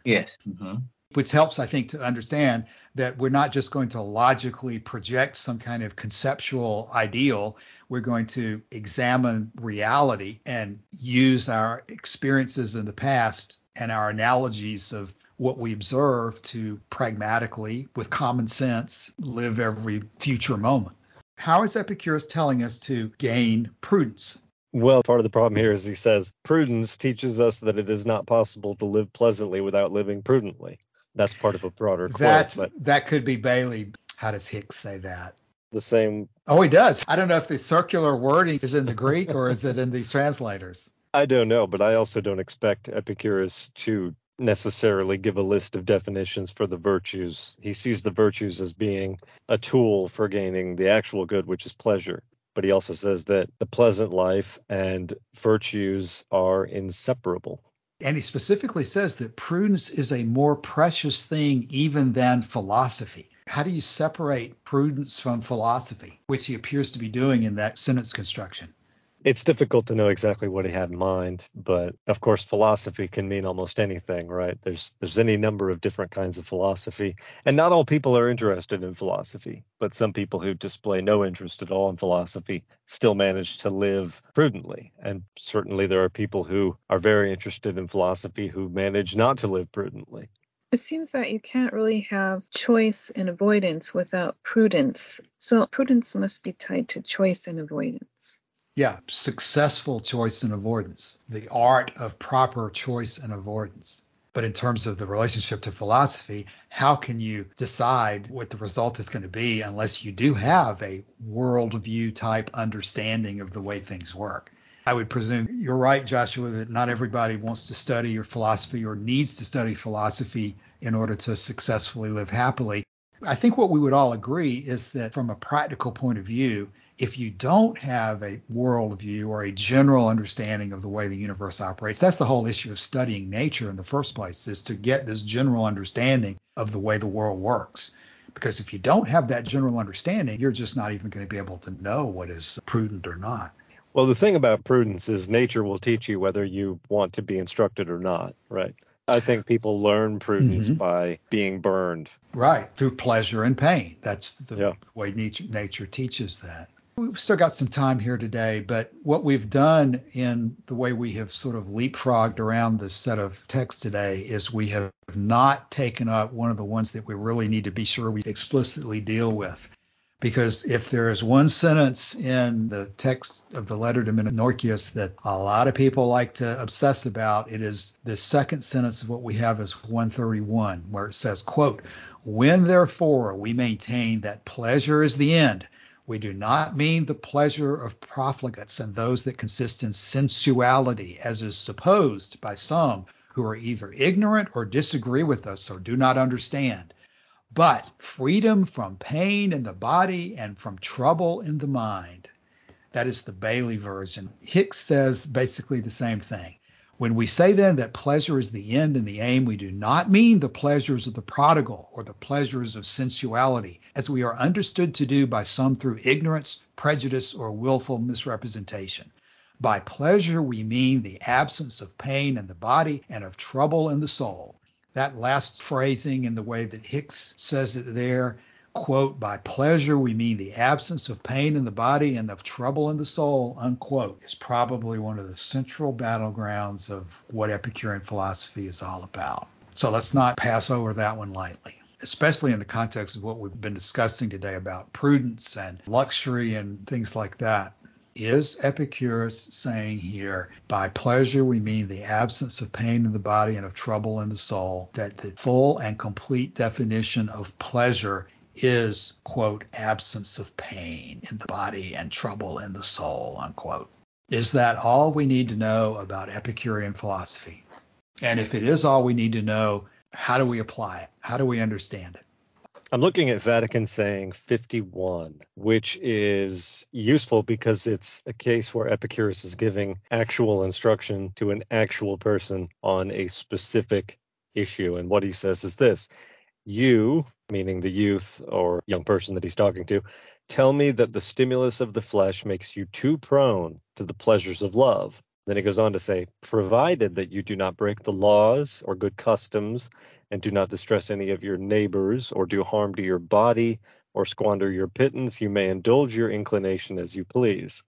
Yes. Mm-hmm. Which helps, I think, to understand that we're not just going to logically project some kind of conceptual ideal. We're going to examine reality and use our experiences in the past and our analogies of what we observe to pragmatically, with common sense, live every future moment. How is Epicurus telling us to gain prudence? Well, part of the problem here is he says prudence teaches us that it is not possible to live pleasantly without living prudently. That's part of a broader quote. That could be Bailey. How does Hicks say that? The same. Oh, he does. I don't know if the circular wording is in the Greek or is it in these translators. I don't know, but I also don't expect Epicurus to necessarily give a list of definitions for the virtues. He sees the virtues as being a tool for gaining the actual good, which is pleasure. But he also says that the pleasant life and virtues are inseparable. And he specifically says that prudence is a more precious thing even than philosophy. How do you separate prudence from philosophy, which he appears to be doing in that sentence construction? It's difficult to know exactly what he had in mind, but of course, philosophy can mean almost anything, right? There's any number of different kinds of philosophy, and not all people are interested in philosophy, but some people who display no interest at all in philosophy still manage to live prudently. And certainly there are people who are very interested in philosophy who manage not to live prudently. It seems that you can't really have choice and avoidance without prudence. So prudence must be tied to choice and avoidance. Yeah, successful choice and avoidance, the art of proper choice and avoidance. But in terms of the relationship to philosophy, how can you decide what the result is going to be unless you do have a worldview type understanding of the way things work? I would presume you're right, Joshua, that not everybody wants to study your philosophy or needs to study philosophy in order to successfully live happily. I think what we would all agree is that from a practical point of view, if you don't have a worldview or a general understanding of the way the universe operates, that's the whole issue of studying nature in the first place, is to get this general understanding of the way the world works. Because if you don't have that general understanding, you're just not even going to be able to know what is prudent or not. Well, the thing about prudence is nature will teach you whether you want to be instructed or not, right? I think people learn prudence by being burned. Right, through pleasure and pain. That's the way nature teaches that. We've still got some time here today, but what we've done in the way we have sort of leapfrogged around this set of texts today is we have not taken up one of the ones that we really need to be sure we explicitly deal with. Because if there is one sentence in the text of the letter to Menoeceus that a lot of people like to obsess about, it is the second sentence of what we have as 131, where it says, quote, "When therefore we maintain that pleasure is the end, we do not mean the pleasure of profligates and those that consist in sensuality, as is supposed by some who are either ignorant or disagree with us or do not understand, but freedom from pain in the body and from trouble in the mind." That is the Bailey version. Hicks says basically the same thing. When we say then that pleasure is the end and the aim, we do not mean the pleasures of the prodigal or the pleasures of sensuality, as we are understood to do by some through ignorance, prejudice, or willful misrepresentation. By pleasure, we mean the absence of pain in the body and of trouble in the soul. That last phrasing in the way that Hicks says it there quote, by pleasure we mean the absence of pain in the body and of trouble in the soul, unquote, is probably one of the central battlegrounds of what Epicurean philosophy is all about. So let's not pass over that one lightly, especially in the context of what we've been discussing today about prudence and luxury and things like that. Is Epicurus saying here, by pleasure we mean the absence of pain in the body and of trouble in the soul, that the full and complete definition of pleasure is, quote, absence of pain in the body and trouble in the soul, unquote? Is that all we need to know about Epicurean philosophy? And if it is all we need to know, how do we apply it? How do we understand it? I'm looking at Vatican saying 51, which is useful because it's a case where Epicurus is giving actual instruction to an actual person on a specific issue. And what he says is this: you, meaning the youth or young person that he's talking to, tell me that the stimulus of the flesh makes you too prone to the pleasures of love. Then he goes on to say, provided that you do not break the laws or good customs and do not distress any of your neighbors or do harm to your body or squander your pittance, you may indulge your inclination as you please.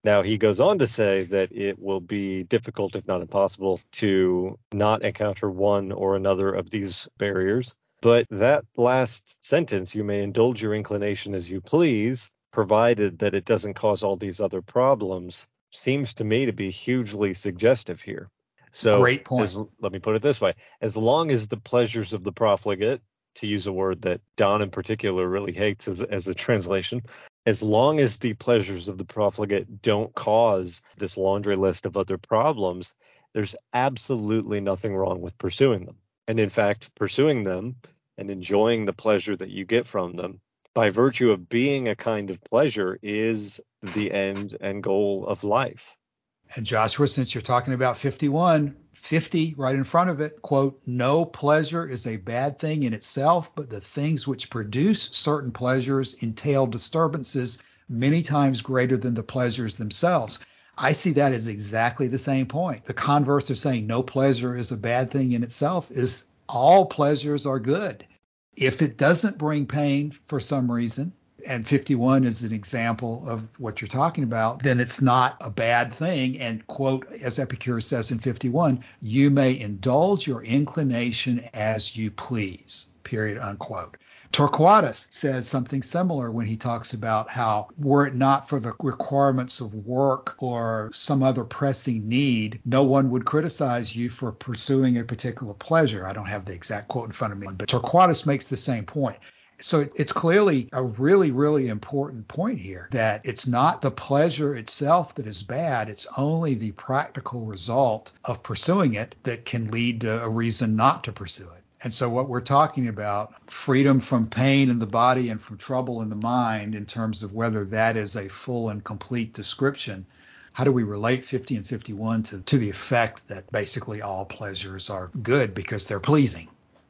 Now, he goes on to say that it will be difficult, if not impossible, to not encounter one or another of these barriers. But that last sentence, you may indulge your inclination as you please, provided that it doesn't cause all these other problems, seems to me to be hugely suggestive here. So, great point. Let me put it this way. As long as the pleasures of the profligate, to use a word that Don in particular really hates as a translation, as long as the pleasures of the profligate don't cause this laundry list of other problems, there's absolutely nothing wrong with pursuing them. And in fact, pursuing them and enjoying the pleasure that you get from them, by virtue of being a kind of pleasure, is the end and goal of life. And Joshua, since you're talking about 51, 50 right in front of it, quote, no pleasure is a bad thing in itself, but the things which produce certain pleasures entail disturbances many times greater than the pleasures themselves. I see that as exactly the same point. The converse of saying no pleasure is a bad thing in itself is all pleasures are good. If it doesn't bring pain for some reason, and 51 is an example of what you're talking about, then it's not a bad thing. And, quote, as Epicurus says in 51, you may indulge your inclination as you please, period, unquote. Torquatus says something similar when he talks about how, were it not for the requirements of work or some other pressing need, no one would criticize you for pursuing a particular pleasure. I don't have the exact quote in front of me, but Torquatus makes the same point. So it's clearly a really, really important point here, that it's not the pleasure itself that is bad. It's only the practical result of pursuing it that can lead to a reason not to pursue it. And so what we're talking about, freedom from pain in the body and from trouble in the mind, in terms of whether that is a full and complete description, how do we relate 50 and 51 to the effect that basically all pleasures are good because they're pleasing?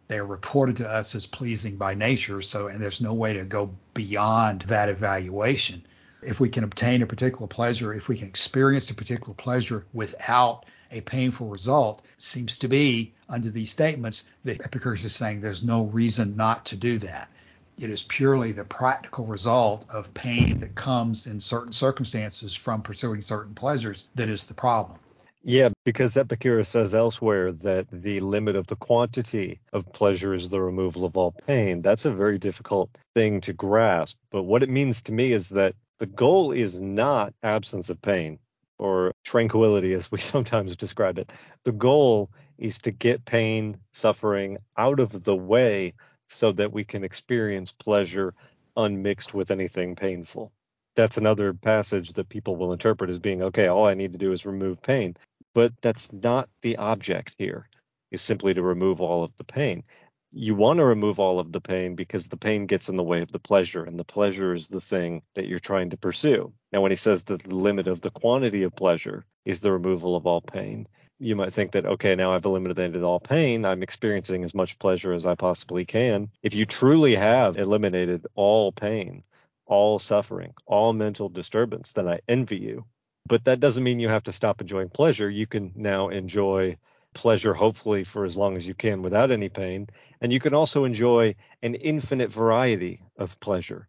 They're reported to us as pleasing by nature, and there's no way to go beyond that evaluation. If we can obtain a particular pleasure, if we can experience a particular pleasure without a painful result, seems to be, under these statements, that Epicurus is saying there's no reason not to do that. It is purely the practical result of pain that comes in certain circumstances from pursuing certain pleasures that is the problem. Yeah, because Epicurus says elsewhere that the limit of the quantity of pleasure is the removal of all pain. That's a very difficult thing to grasp. But what it means to me is that the goal is not absence of pain or tranquility, as we sometimes describe it. The goal is to get pain, suffering out of the way so that we can experience pleasure unmixed with anything painful. That's another passage that people will interpret as being, okay, all I need to do is remove pain. But that's not the object here, is simply to remove all of the pain. You want to remove all of the pain because the pain gets in the way of the pleasure, and the pleasure is the thing that you're trying to pursue. Now, when he says that the limit of the quantity of pleasure is the removal of all pain, you might think that, okay, now I've eliminated all pain. I'm experiencing as much pleasure as I possibly can. If you truly have eliminated all pain, all suffering, all mental disturbance, then I envy you. But that doesn't mean you have to stop enjoying pleasure. You can now enjoy pleasure, hopefully, for as long as you can without any pain. And you can also enjoy an infinite variety of pleasure.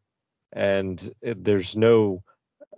And there's no,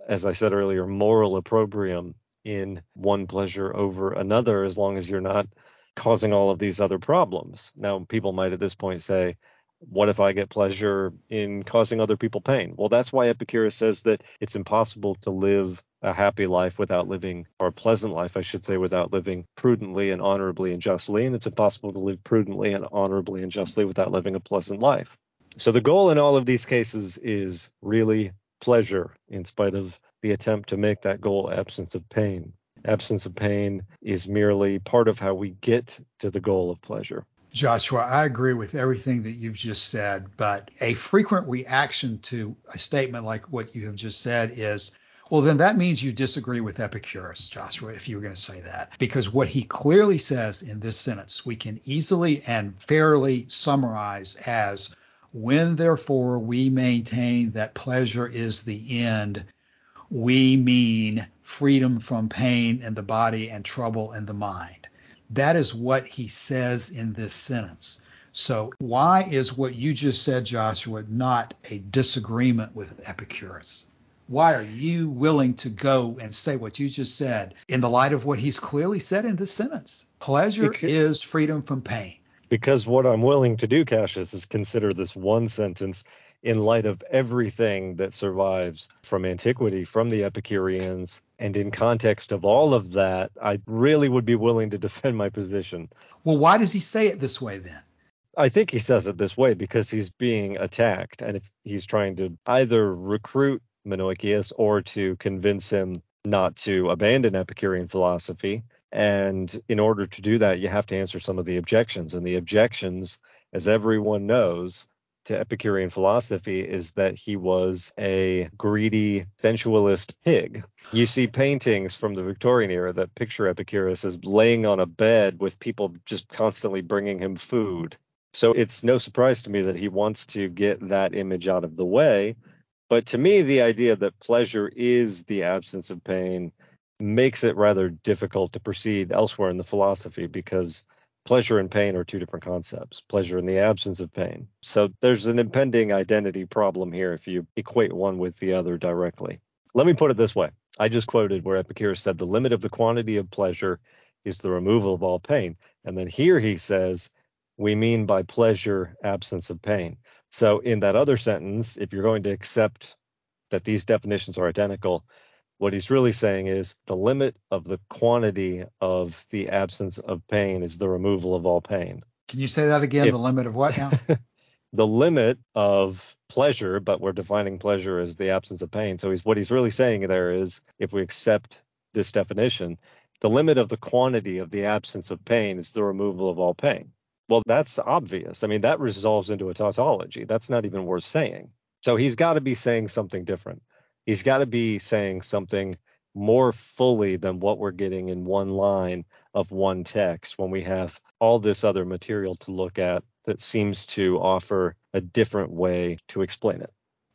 as I said earlier, moral opprobrium in one pleasure over another, as long as you're not causing all of these other problems. Now, people might at this point say, what if I get pleasure in causing other people pain? Well, that's why Epicurus says that it's impossible to live a happy life without living, or a pleasant life, I should say, without living prudently and honorably and justly. And it's impossible to live prudently and honorably and justly without living a pleasant life. So the goal in all of these cases is really pleasure, in spite of the attempt to make that goal absence of pain. Absence of pain is merely part of how we get to the goal of pleasure. Joshua, I agree with everything that you've just said, but a frequent reaction to a statement like what you have just said is, well, then that means you disagree with Epicurus, Joshua, if you were going to say that. Because what he clearly says in this sentence, we can easily and fairly summarize as, when therefore we maintain that pleasure is the end, we mean freedom from pain in the body and trouble in the mind. That is what he says in this sentence. So why is what you just said, Joshua, not a disagreement with Epicurus? Why are you willing to go and say what you just said in the light of what he's clearly said in this sentence? Pleasure is freedom from pain. Because what I'm willing to do, Cassius, is consider this one sentence in light of everything that survives from antiquity, from the Epicureans, and in context of all of that, I really would be willing to defend my position. Well, why does he say it this way then? I think he says it this way because he's being attacked, and if he's trying to either recruit Menoeceus or to convince him not to abandon Epicurean philosophy. And in order to do that, you have to answer some of the objections. And the objections, as everyone knows, to Epicurean philosophy is that he was a greedy, sensualist pig. You see paintings from the Victorian era that picture Epicurus as laying on a bed with people just constantly bringing him food. So it's no surprise to me that he wants to get that image out of the way. But to me, the idea that pleasure is the absence of pain makes it rather difficult to proceed elsewhere in the philosophy, because pleasure and pain are two different concepts. Pleasure in the absence of pain. So there's an impending identity problem here if you equate one with the other directly. Let me put it this way. I just quoted where Epicurus said the limit of the quantity of pleasure is the removal of all pain. And then here he says, we mean by pleasure absence of pain. So in that other sentence, if you're going to accept that these definitions are identical, what he's really saying is the limit of the quantity of the absence of pain is the removal of all pain. Can you say that again? The limit of what now? The limit of pleasure, but we're defining pleasure as the absence of pain. So what he's really saying there is, if we accept this definition, the limit of the quantity of the absence of pain is the removal of all pain. Well, that's obvious. I mean, that resolves into a tautology. That's not even worth saying. So he's got to be saying something different. He's got to be saying something more fully than what we're getting in one line of one text when we have all this other material to look at that seems to offer a different way to explain it.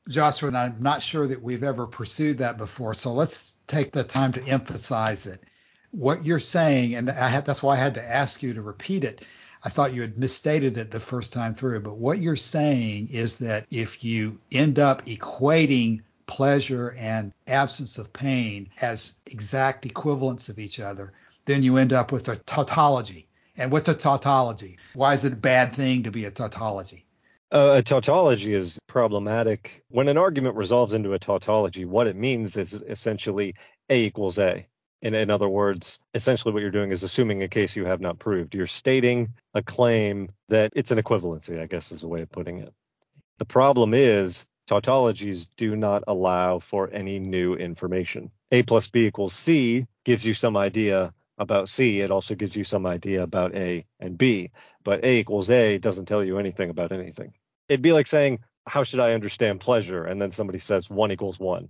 Joshua, and I'm not sure that we've ever pursued that before, so let's take the time to emphasize it. What you're saying, and that's why I had to ask you to repeat it. I thought you had misstated it the first time through, but what you're saying is that if you end up equating pleasure and absence of pain as exact equivalents of each other, then you end up with a tautology. And what's a tautology? Why is it a bad thing to be a tautology? A tautology is problematic. When an argument resolves into a tautology, what it means is essentially A equals A. In other words, essentially what you're doing is assuming a case you have not proved. You're stating a claim that it's an equivalency, I guess is a way of putting it. The problem is tautologies do not allow for any new information. A plus B equals C gives you some idea about C. It also gives you some idea about A and B. But A equals A doesn't tell you anything about anything. It'd be like saying, how should I understand pleasure? And then somebody says 1 equals 1.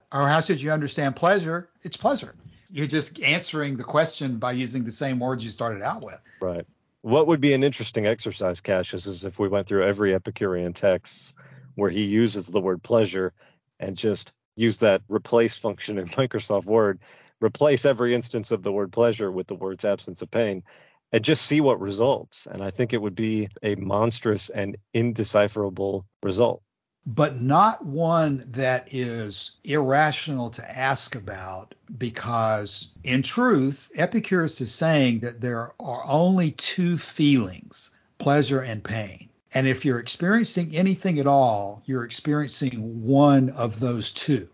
Or how should you understand pleasure? It's pleasure. You're just answering the question by using the same words you started out with. Right. What would be an interesting exercise, Cassius, is if we went through every Epicurean text where he uses the word pleasure and just use that replace function in Microsoft Word replace every instance of the word pleasure with the words absence of pain and just see what results. And I think it would be a monstrous and indecipherable result. But not one that is irrational to ask about, because in truth, Epicurus is saying that there are only two feelings, pleasure and pain. And if you're experiencing anything at all, you're experiencing one of those two.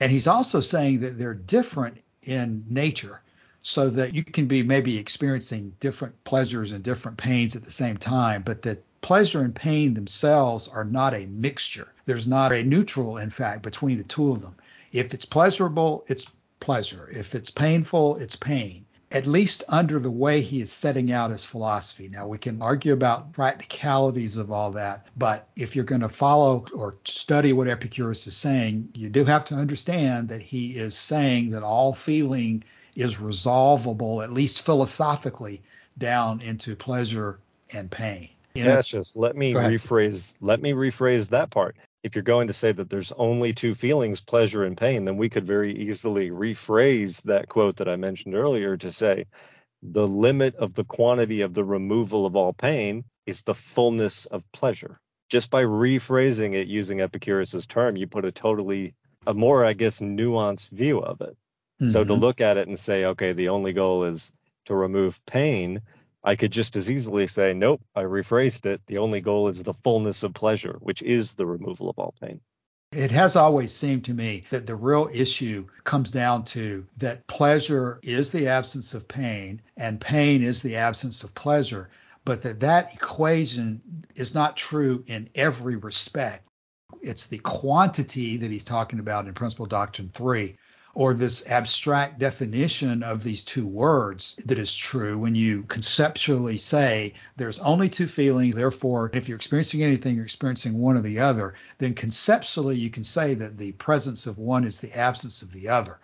And he's also saying that they're different in nature, so that you can be maybe experiencing different pleasures and different pains at the same time, but that pleasure and pain themselves are not a mixture. There's not a neutral, in fact, between the two of them. If it's pleasurable, it's pleasure. If it's painful, it's pain, at least under the way he is setting out his philosophy. Now, we can argue about practicalities of all that, but if you're going to follow or study what Epicurus is saying, you do have to understand that he is saying that all feeling is resolvable, at least philosophically, down into pleasure and pain. Cassius, let me rephrase that part. If you're going to say that there's only two feelings, pleasure and pain, then we could very easily rephrase that quote that I mentioned earlier to say the limit of the quantity of the removal of all pain is the fullness of pleasure. Just by rephrasing it using Epicurus's term, you put a more, I guess, nuanced view of it. Mm-hmm. So to look at it and say, okay, the only goal is to remove pain, I could just as easily say, nope, I rephrased it. The only goal is the fullness of pleasure, which is the removal of all pain. It has always seemed to me that the real issue comes down to that pleasure is the absence of pain and pain is the absence of pleasure, but that equation is not true in every respect. It's the quantity that he's talking about in Principal Doctrine 3, or this abstract definition of these two words that is true when you conceptually say there's only two feelings, therefore if you're experiencing anything, you're experiencing one or the other, then conceptually you can say that the presence of one is the absence of the other.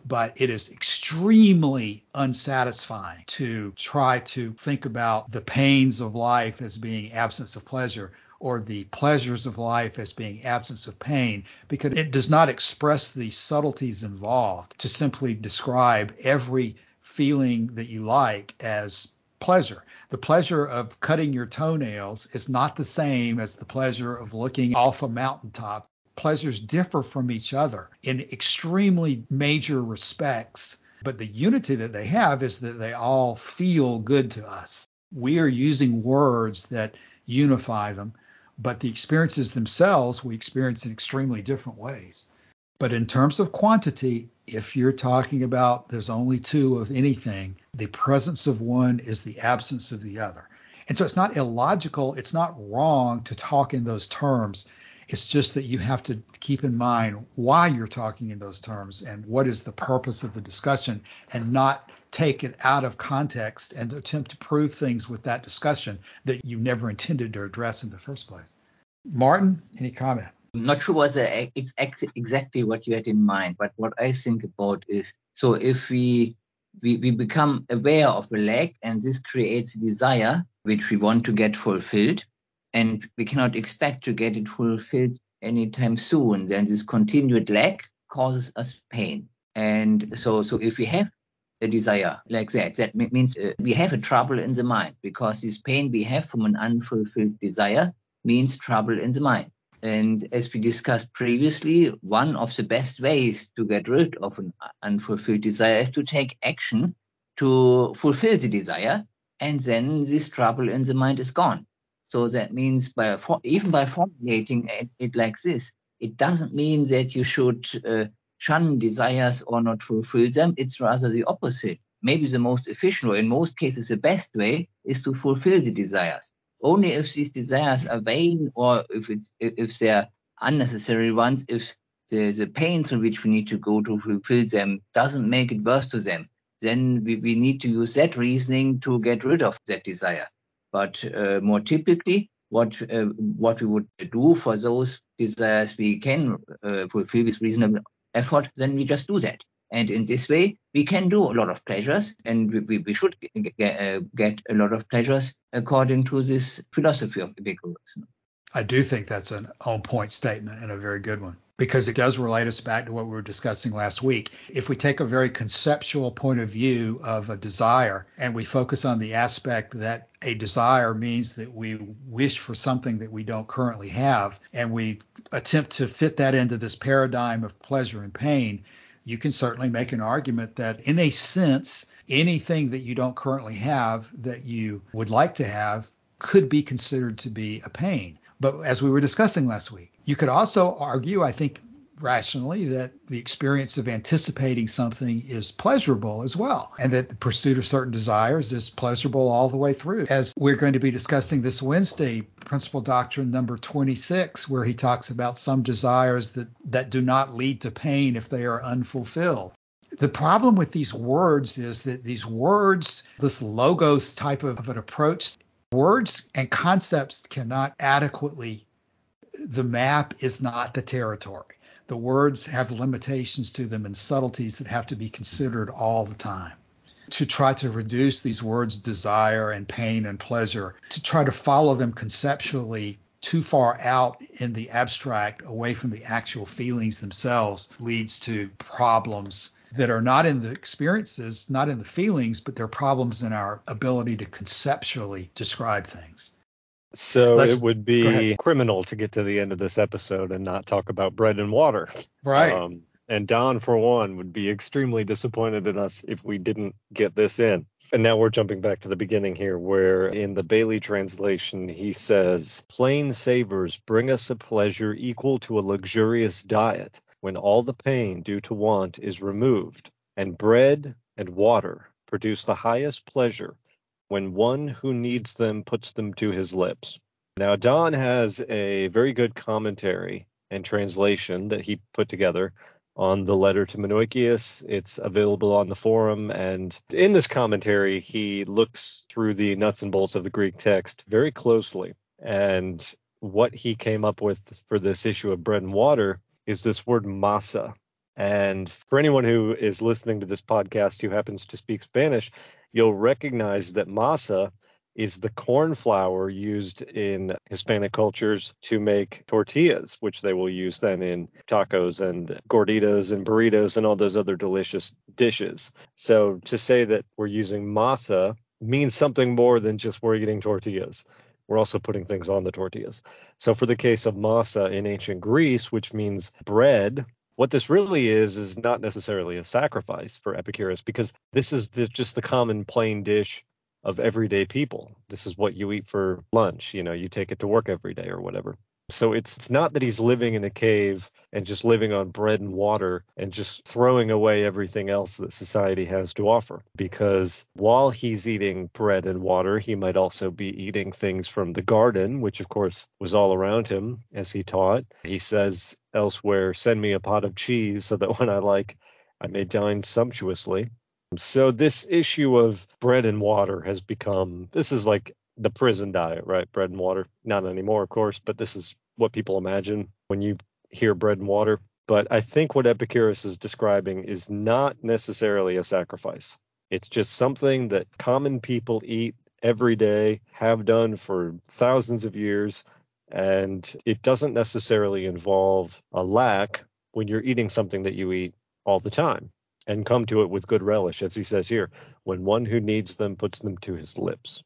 But it is extremely unsatisfying to try to think about the pains of life as being absence of pleasure, or the pleasures of life as being absence of pain, because it does not express the subtleties involved to simply describe every feeling that you like as pleasure. The pleasure of cutting your toenails is not the same as the pleasure of looking off a mountaintop. Pleasures differ from each other in extremely major respects, but the unity that they have is that they all feel good to us. We are using words that unify them, but the experiences themselves we experience in extremely different ways. But in terms of quantity, if you're talking about there's only two of anything, the presence of one is the absence of the other. And so it's not illogical, it's not wrong to talk in those terms. It's just that you have to keep in mind why you're talking in those terms and what is the purpose of the discussion, and not take it out of context and attempt to prove things with that discussion that you never intended to address in the first place. Martin, any comment? I'm not sure whether it's exactly what you had in mind, but what I think about is, so if we become aware of a lack, and this creates a desire which we want to get fulfilled, and we cannot expect to get it fulfilled anytime soon, then this continued lack causes us pain. And so if we have a desire like that means we have a trouble in the mind, because this pain we have from an unfulfilled desire means trouble in the mind. And as we discussed previously, one of the best ways to get rid of an unfulfilled desire is to take action to fulfill the desire, and then this trouble in the mind is gone. So that means even by formulating it like this, it doesn't mean that you should shun desires or not fulfill them. It's rather the opposite. Maybe the most efficient, or in most cases the best way, is to fulfill the desires. Only if these desires are vain, or if they're unnecessary ones, if the pain through which we need to go to fulfill them doesn't make it worse to them, then we need to use that reasoning to get rid of that desire. But more typically, what we would do for those desires we can fulfill with reasonable effort, then we just do that. And in this way, we can do a lot of pleasures, and we should get a lot of pleasures according to this philosophy of Epicurus. I do think that's an on-point statement and a very good one. because it does relate us back to what we were discussing last week. If we take a very conceptual point of view of a desire and we focus on the aspect that a desire means that we wish for something that we don't currently have, and we attempt to fit that into this paradigm of pleasure and pain, you can certainly make an argument that in a sense, anything that you don't currently have that you would like to have could be considered to be a pain. But as we were discussing last week, you could also argue, I think rationally, that the experience of anticipating something is pleasurable as well, and that the pursuit of certain desires is pleasurable all the way through. As we're going to be discussing this Wednesday, Principle Doctrine number 26, where he talks about some desires that do not lead to pain if they are unfulfilled. The problem with these words is that these words, this logos type of an approach, words and concepts cannot adequately, the map is not the territory. The words have limitations to them and subtleties that have to be considered all the time. To try to reduce these words, desire and pain and pleasure, to try to follow them conceptually too far out in the abstract, away from the actual feelings themselves, leads to problems that are not in the experiences, not in the feelings, but they're problems in our ability to conceptually describe things. So it would be criminal to get to the end of this episode and not talk about bread and water. Right. And Don, for one, would be extremely disappointed in us if we didn't get this in. And now we're jumping back to the beginning here, where in the Bailey translation, he says, plain savors bring us a pleasure equal to a luxurious diet, when all the pain due to want is removed, and bread and water produce the highest pleasure when one who needs them puts them to his lips. Now, Don has a very good commentary and translation that he put together on the letter to Menoeceus. It's available on the forum, and in this commentary, he looks through the nuts and bolts of the Greek text very closely, and what he came up with for this issue of bread and water is this word masa. And for anyone who is listening to this podcast who happens to speak Spanish, you'll recognize that masa is the corn flour used in Hispanic cultures to make tortillas, which they will use then in tacos and gorditas and burritos and all those other delicious dishes. So to say that we're using masa means something more than just we're eating tortillas. We're also putting things on the tortillas. So for the case of masa in ancient Greece, which means bread, what this really is not necessarily a sacrifice for Epicurus, because this is just the common plain dish of everyday people. This is what you eat for lunch. You take it to work every day or whatever. So it's not that he's living in a cave and just living on bread and water and just throwing away everything else that society has to offer. Because while he's eating bread and water, he might also be eating things from the garden, which of course was all around him as he taught. He says elsewhere, send me a pot of cheese so that when I may dine sumptuously. So this issue of bread and water has become, this is like the prison diet, right? Bread and water. Not anymore, of course, but this is what people imagine when you hear bread and water. But I think what Epicurus is describing is not necessarily a sacrifice. It's just something that common people eat every day, have done for thousands of years, and it doesn't necessarily involve a lack when you're eating something that you eat all the time. And come to it with good relish, as he says here, when one who needs them puts them to his lips.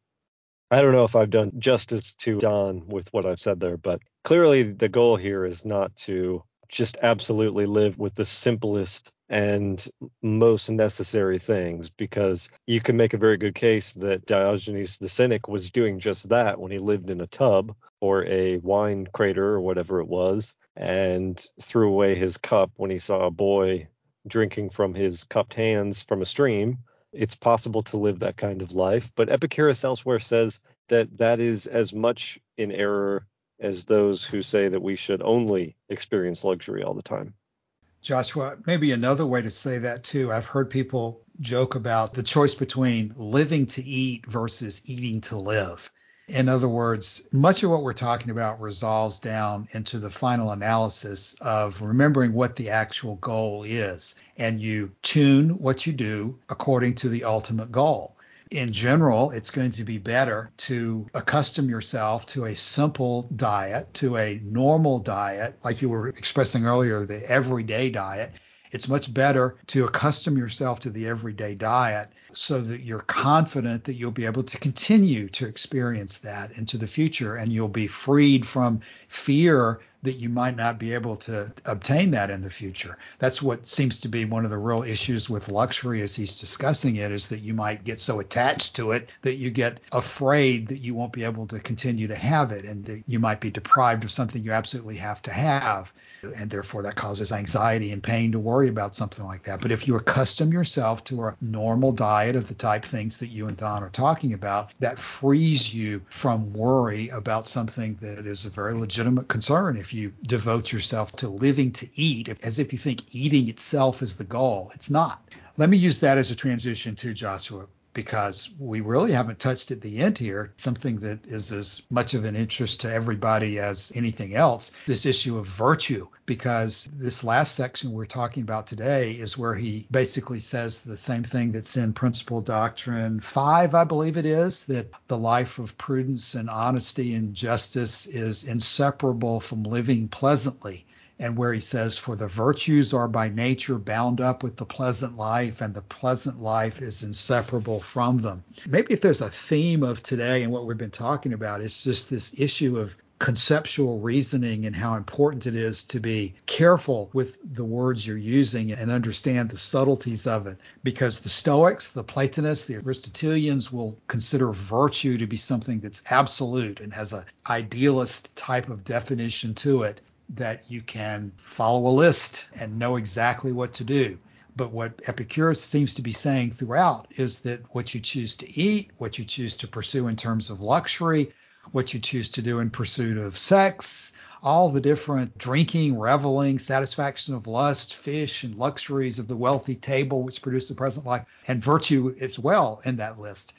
I don't know if I've done justice to Don with what I've said there, but clearly the goal here is not to just absolutely live with the simplest and most necessary things, because you can make a very good case that Diogenes the Cynic was doing just that when he lived in a tub or a wine crater or whatever it was, and threw away his cup when he saw a boy drinking from his cupped hands from a stream. It's possible to live that kind of life, but Epicurus elsewhere says that is as much in error as those who say that we should only experience luxury all the time. Joshua, maybe another way to say that too, I've heard people joke about the choice between living to eat versus eating to live. In other words, much of what we're talking about resolves down into the final analysis of remembering what the actual goal is. And you tune what you do according to the ultimate goal. in general, it's going to be better to accustom yourself to a simple diet, to a normal diet, like you were expressing earlier, the everyday diet. It's much better to accustom yourself to the everyday diet so that you're confident that you'll be able to continue to experience that into the future, and you'll be freed from fear that you might not be able to obtain that in the future. That's what seems to be one of the real issues with luxury as he's discussing it, is that you might get so attached to it that you get afraid that you won't be able to continue to have it, and that you might be deprived of something you absolutely have to have. And therefore that causes anxiety and pain to worry about something like that. But if you accustom yourself to a normal diet of the type things that you and Don are talking about, that frees you from worry about something that is a very legitimate concern. If you devote yourself to living to eat, as if you think eating itself is the goal, it's not. Let me use that as a transition to Joshua, because we really haven't touched at the end here something that is as much of an interest to everybody as anything else, this issue of virtue, because this last section we're talking about today is where he basically says the same thing that's in Principal Doctrine 5, I believe it is, that the life of prudence and honesty and justice is inseparable from living pleasantly. And where he says, for the virtues are by nature bound up with the pleasant life, and the pleasant life is inseparable from them. Maybe if there's a theme of today and what we've been talking about, it's just this issue of conceptual reasoning and how important it is to be careful with the words you're using and understand the subtleties of it. Because the Stoics, the Platonists, the Aristotelians will consider virtue to be something that's absolute and has an idealist type of definition to it, that you can follow a list and know exactly what to do. But what Epicurus seems to be saying throughout is that what you choose to eat, what you choose to pursue in terms of luxury, what you choose to do in pursuit of sex, all the different drinking, reveling, satisfaction of lust, fish, and luxuries of the wealthy table, which produce the present life, and virtue as well in that list.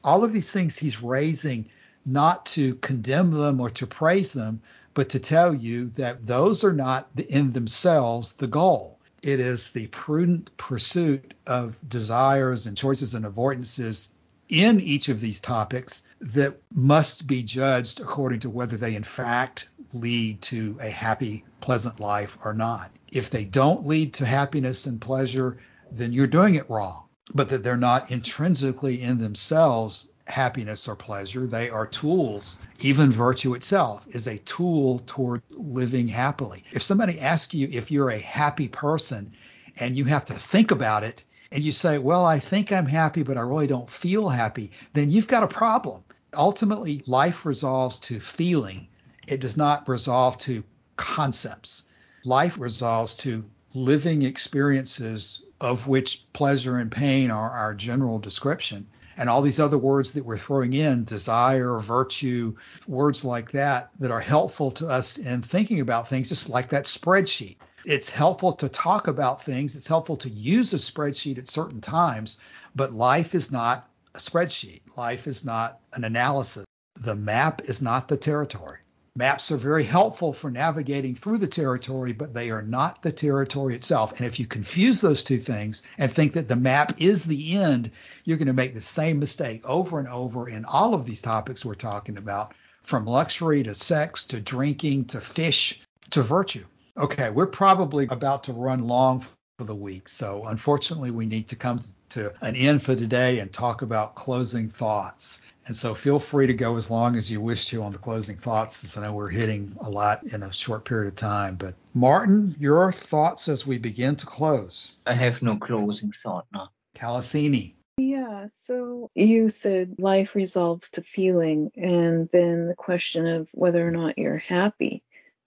All of these things he's raising not to condemn them or to praise them, but to tell you that those are not in themselves the goal. It is the prudent pursuit of desires and choices and avoidances in each of these topics that must be judged according to whether they in fact lead to a happy, pleasant life or not. If they don't lead to happiness and pleasure, then you're doing it wrong. But that they're not intrinsically in themselves happiness or pleasure. They are tools. Even virtue itself is a tool toward living happily. If somebody asks you if you're a happy person and you have to think about it and you say, well, I think I'm happy, but I really don't feel happy, then you've got a problem. Ultimately, life resolves to feeling. It does not resolve to concepts. Life resolves to living experiences of which pleasure and pain are our general description. And all these other words that we're throwing in, desire, virtue, words like that are helpful to us in thinking about things, just like that spreadsheet. It's helpful to talk about things. It's helpful to use a spreadsheet at certain times, but life is not a spreadsheet. Life is not an analysis. The map is not the territory. Maps are very helpful for navigating through the territory, but they are not the territory itself. And if you confuse those two things and think that the map is the end, you're going to make the same mistake over and over in all of these topics we're talking about, from luxury to sex to drinking to fish to virtue. Okay, we're probably about to run long for the week. So unfortunately, we need to come to an end for today and talk about closing thoughts. And so feel free to go as long as you wish to on the closing thoughts, since I know we're hitting a lot in a short period of time. But Martin, your thoughts as we begin to close. I have no closing thought now. Calasini. Yeah, so you said life resolves to feeling, and then the question of whether or not you're happy.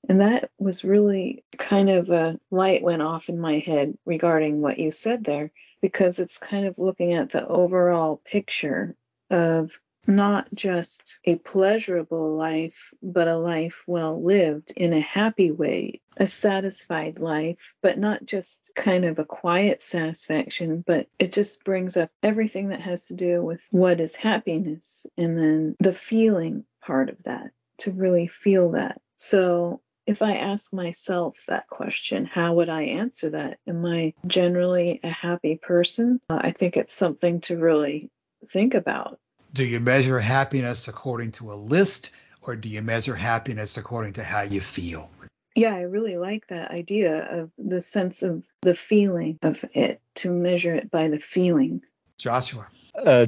And that was really kind of a light went off in my head regarding what you said there, because it's kind of looking at the overall picture of not just a pleasurable life, but a life well lived in a happy way, a satisfied life, but not just kind of a quiet satisfaction, but it just brings up everything that has to do with what is happiness, and then the feeling part of that, to really feel that. So if I ask myself that question, how would I answer that? Am I generally a happy person? I think it's something to really think about. Do you measure happiness according to a list, or do you measure happiness according to how you feel? Yeah, I really like that idea of the sense of the feeling of it, to measure it by the feeling. Joshua.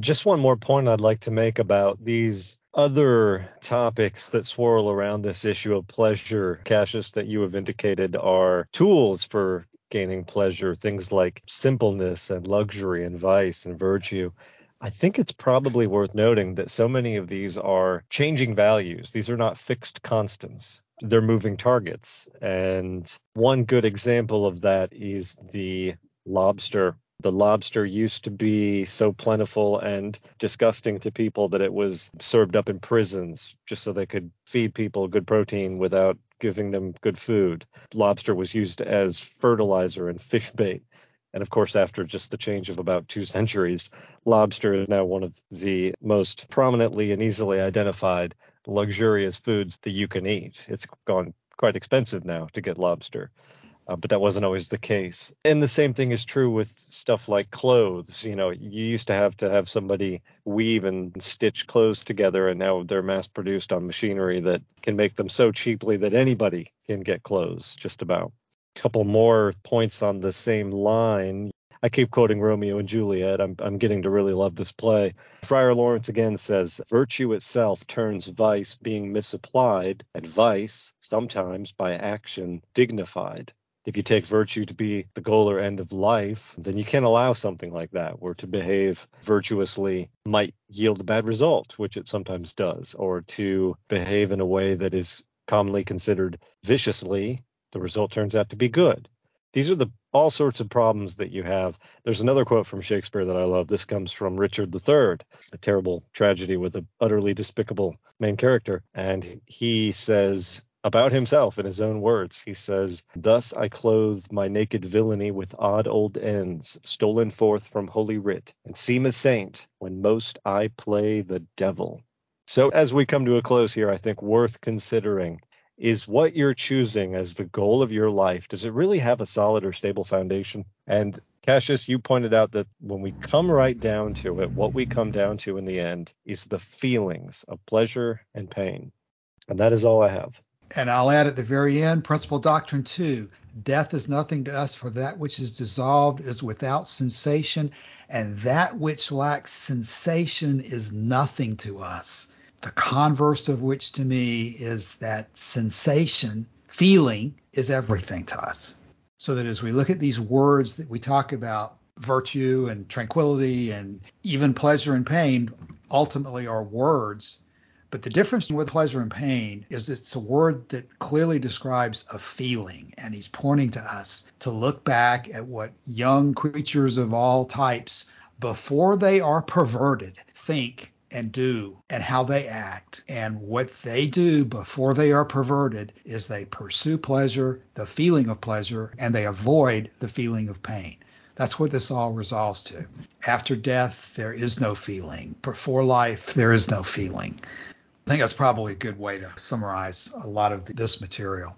Just one more point I'd like to make about these other topics that swirl around this issue of pleasure, Cassius, that you have indicated are tools for gaining pleasure, things like simpleness and luxury and vice and virtue. I think it's probably worth noting that so many of these are changing values. These are not fixed constants. They're moving targets. And one good example of that is the lobster. The lobster used to be so plentiful and disgusting to people that it was served up in prisons just so they could feed people good protein without giving them good food. Lobster was used as fertilizer and fish bait. And of course, after just the change of about 2 centuries, lobster is now one of the most prominently and easily identified luxurious foods that you can eat. It's gone quite expensive now to get lobster. But that wasn't always the case. And the same thing is true with stuff like clothes. You used to have somebody weave and stitch clothes together, and now they're mass produced on machinery that can make them so cheaply that anybody can get clothes, just about. A couple more points on the same line. I keep quoting Romeo and Juliet. I'm getting to really love this play. Friar Lawrence again says, virtue itself turns vice being misapplied, and vice, sometimes by action, dignified. If you take virtue to be the goal or end of life, then you can't allow something like that, where to behave virtuously might yield a bad result, which it sometimes does, or to behave in a way that is commonly considered viciously, the result turns out to be good. These are all sorts of problems that you have. There's another quote from Shakespeare that I love. This comes from Richard III, a terrible tragedy with an utterly despicable main character. And he says about himself, in his own words, he says, thus I clothe my naked villainy with odd old ends, stolen forth from Holy Writ, and seem a saint when most I play the devil. So as we come to a close here, I think worth considering is what you're choosing as the goal of your life. Does it really have a solid or stable foundation? And Cassius, you pointed out that when we come right down to it, what we come down to in the end is the feelings of pleasure and pain. And that is all I have. And I'll add at the very end, principal doctrine 2, death is nothing to us, for that which is dissolved is without sensation, and that which lacks sensation is nothing to us. The converse of which to me is that sensation, feeling, is everything to us. So that as we look at these words that we talk about, virtue and tranquility and even pleasure and pain, ultimately are words. But the difference with pleasure and pain is it's a word that clearly describes a feeling, and he's pointing to us to look back at what young creatures of all types, before they are perverted, think and do, and how they act. And what they do before they are perverted is they pursue pleasure, the feeling of pleasure, and they avoid the feeling of pain. That's what this all resolves to. After death, there is no feeling. Before life, there is no feeling. I think that's probably a good way to summarize a lot of this material.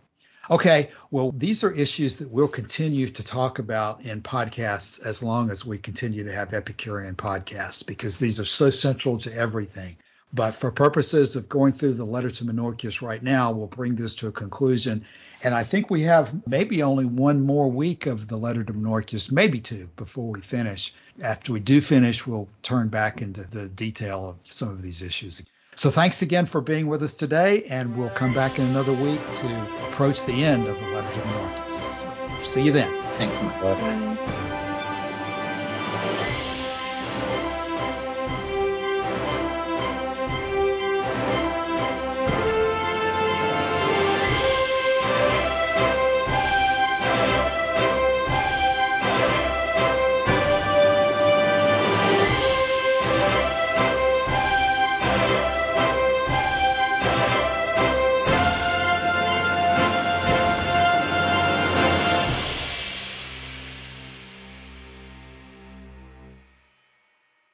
Okay, well, these are issues that we'll continue to talk about in podcasts as long as we continue to have Epicurean podcasts, because these are so central to everything. But for purposes of going through the letter to Menoeceus right now, we'll bring this to a conclusion. And I think we have maybe only one more week of the letter to Menoeceus, maybe 2, before we finish. After we do finish, we'll turn back into the detail of some of these issues. So thanks again for being with us today, and we'll come back in another week to approach the end of the letter to Menoeceus. See you then. Thanks, Mike. Bye.